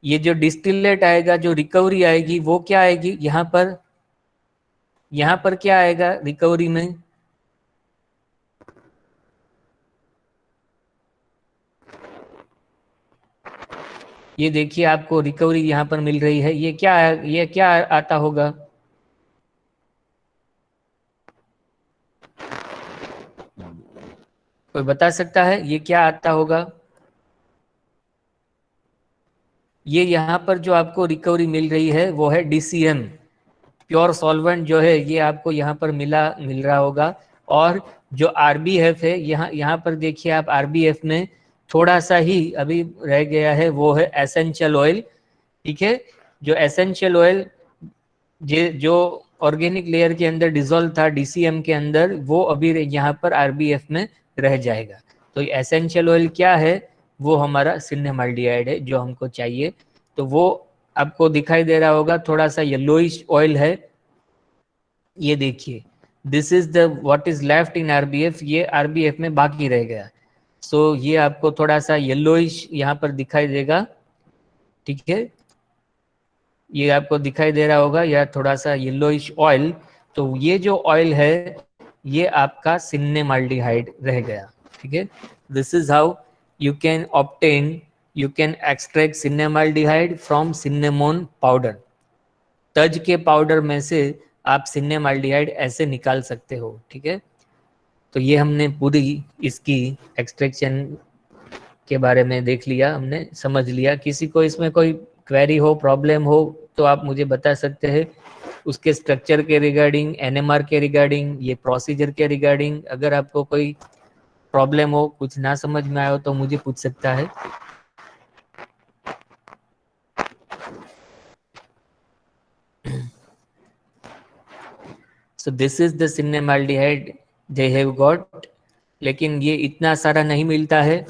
ये जो डिस्टिलेट आएगा, जो रिकवरी आएगी, वो क्या आएगी? यहाँ पर क्या आएगा रिकवरी में? ये देखिए, आपको रिकवरी यहाँ पर मिल रही है। ये क्या आता होगा? कोई बता सकता है ये क्या आता होगा? ये यहाँ पर जो आपको रिकवरी मिल रही है वो है DCM, प्योर सॉल्वेंट जो है, ये आपको यहाँ पर मिल रहा होगा। और जो RBF है, यहाँ पर देखिए आप, RBF में थोड़ा सा ही अभी रह गया है, वो है एसेंशियल ऑयल। ठीक है, जो एसेंशियल ऑयल जो ऑर्गेनिक लेयर के अंदर डिसॉल्व था DCM के अंदर, वो अभी यहाँ पर RBF में रह जाएगा। तो एसेंशियल ऑयल क्या है? वो हमारा सिन्नेमाल्डिहाइड है जो हमको चाहिए। तो वो आपको दिखाई दे रहा होगा, थोड़ा सा येलोइश ऑयल है। ये देखिए, this is the what is left in RBF, ये RBF में बाकी रह गया। सो ये आपको थोड़ा सा येलोइश यहाँ पर दिखाई देगा। ठीक है, ये आपको दिखाई दे रहा होगा, या थोड़ा सा येलोइश ऑयल। तो ये जो ऑयल है ये आपका सिन्नेमाल्डिहाइड रह गया। ठीक है, this is how you can extract cinnamaldehyde from cinnamon powder. तज के पाउडर में से आप सिन्नेमाल्डिहाइड ऐसे निकाल सकते हो। ठीक है, तो ये हमने पूरी इसकी एक्सट्रैक्शन के बारे में देख लिया, हमने समझ लिया। किसी को इसमें कोई क्वेरी हो, प्रॉब्लम हो, तो आप मुझे बता सकते हैं। उसके स्ट्रक्चर के रिगार्डिंग, NMR के रिगार्डिंग, ये प्रोसीजर के रिगार्डिंग अगर आपको कोई प्रॉब्लम हो, कुछ ना समझ में आए हो, तो मुझे पूछ सकता है। So this is the सिन्नेमाल्डिहाइड they have got. लेकिन ये इतना सारा नहीं मिलता है।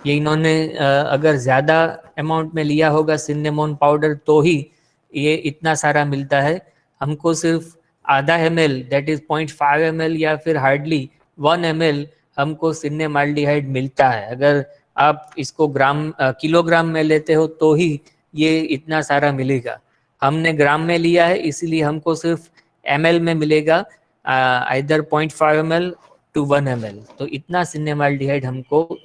ये इन्होंने अगर ज़्यादा अमाउंट में लिया होगा सिन्नेमोन पाउडर, तो ही ये इतना सारा मिलता है। हमको सिर्फ आधा ml, दैट इज़ 0.5 ml, या फिर हार्डली 1 ml हमको सिन्नेमाल्डिहाइड मिलता है। अगर आप इसको किलोग्राम में लेते हो तो ही ये इतना सारा मिलेगा। हमने ग्राम में लिया है, इसीलिए हमको सिर्फ ml में मिलेगा, आइदर 0.5 ml टू 1 ml। तो इतना सिन्नेमाल्डिहाइड हमको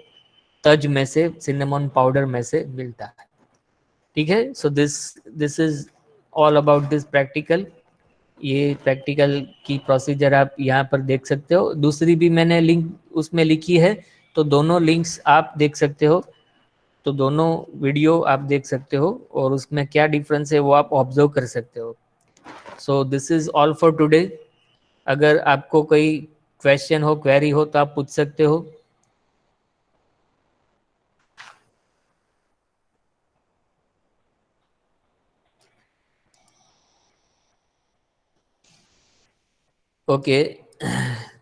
तज में से, सिनेमन पाउडर में से मिलता है। ठीक है, so this is all about this practical. ये प्रैक्टिकल की प्रोसीजर आप यहाँ पर देख सकते हो। दूसरी भी मैंने लिंक उसमें लिखी है, तो दोनों लिंक्स आप देख सकते हो। तो दोनों वीडियो आप देख सकते हो, और उसमें क्या डिफरेंस है वो आप ऑब्जर्व कर सकते हो। सो this is all for today. अगर आपको कोई क्वेश्चन हो, क्वेरी हो, तो आप पूछ सकते हो। Okay,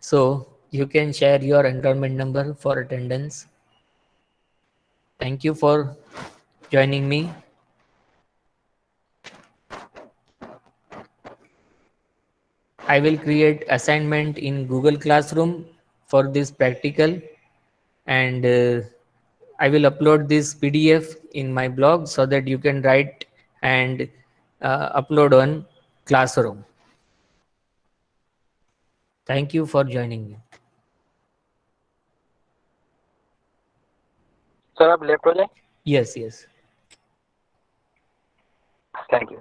so you can share your enrollment number for attendance. Thank you for joining me. I will create assignment in Google Classroom for this practical, and I will upload this PDF in my blog so that you can write and upload on Classroom. Thank you for joining me. Sir आप left हो जाए. Yes, yes. Thank you.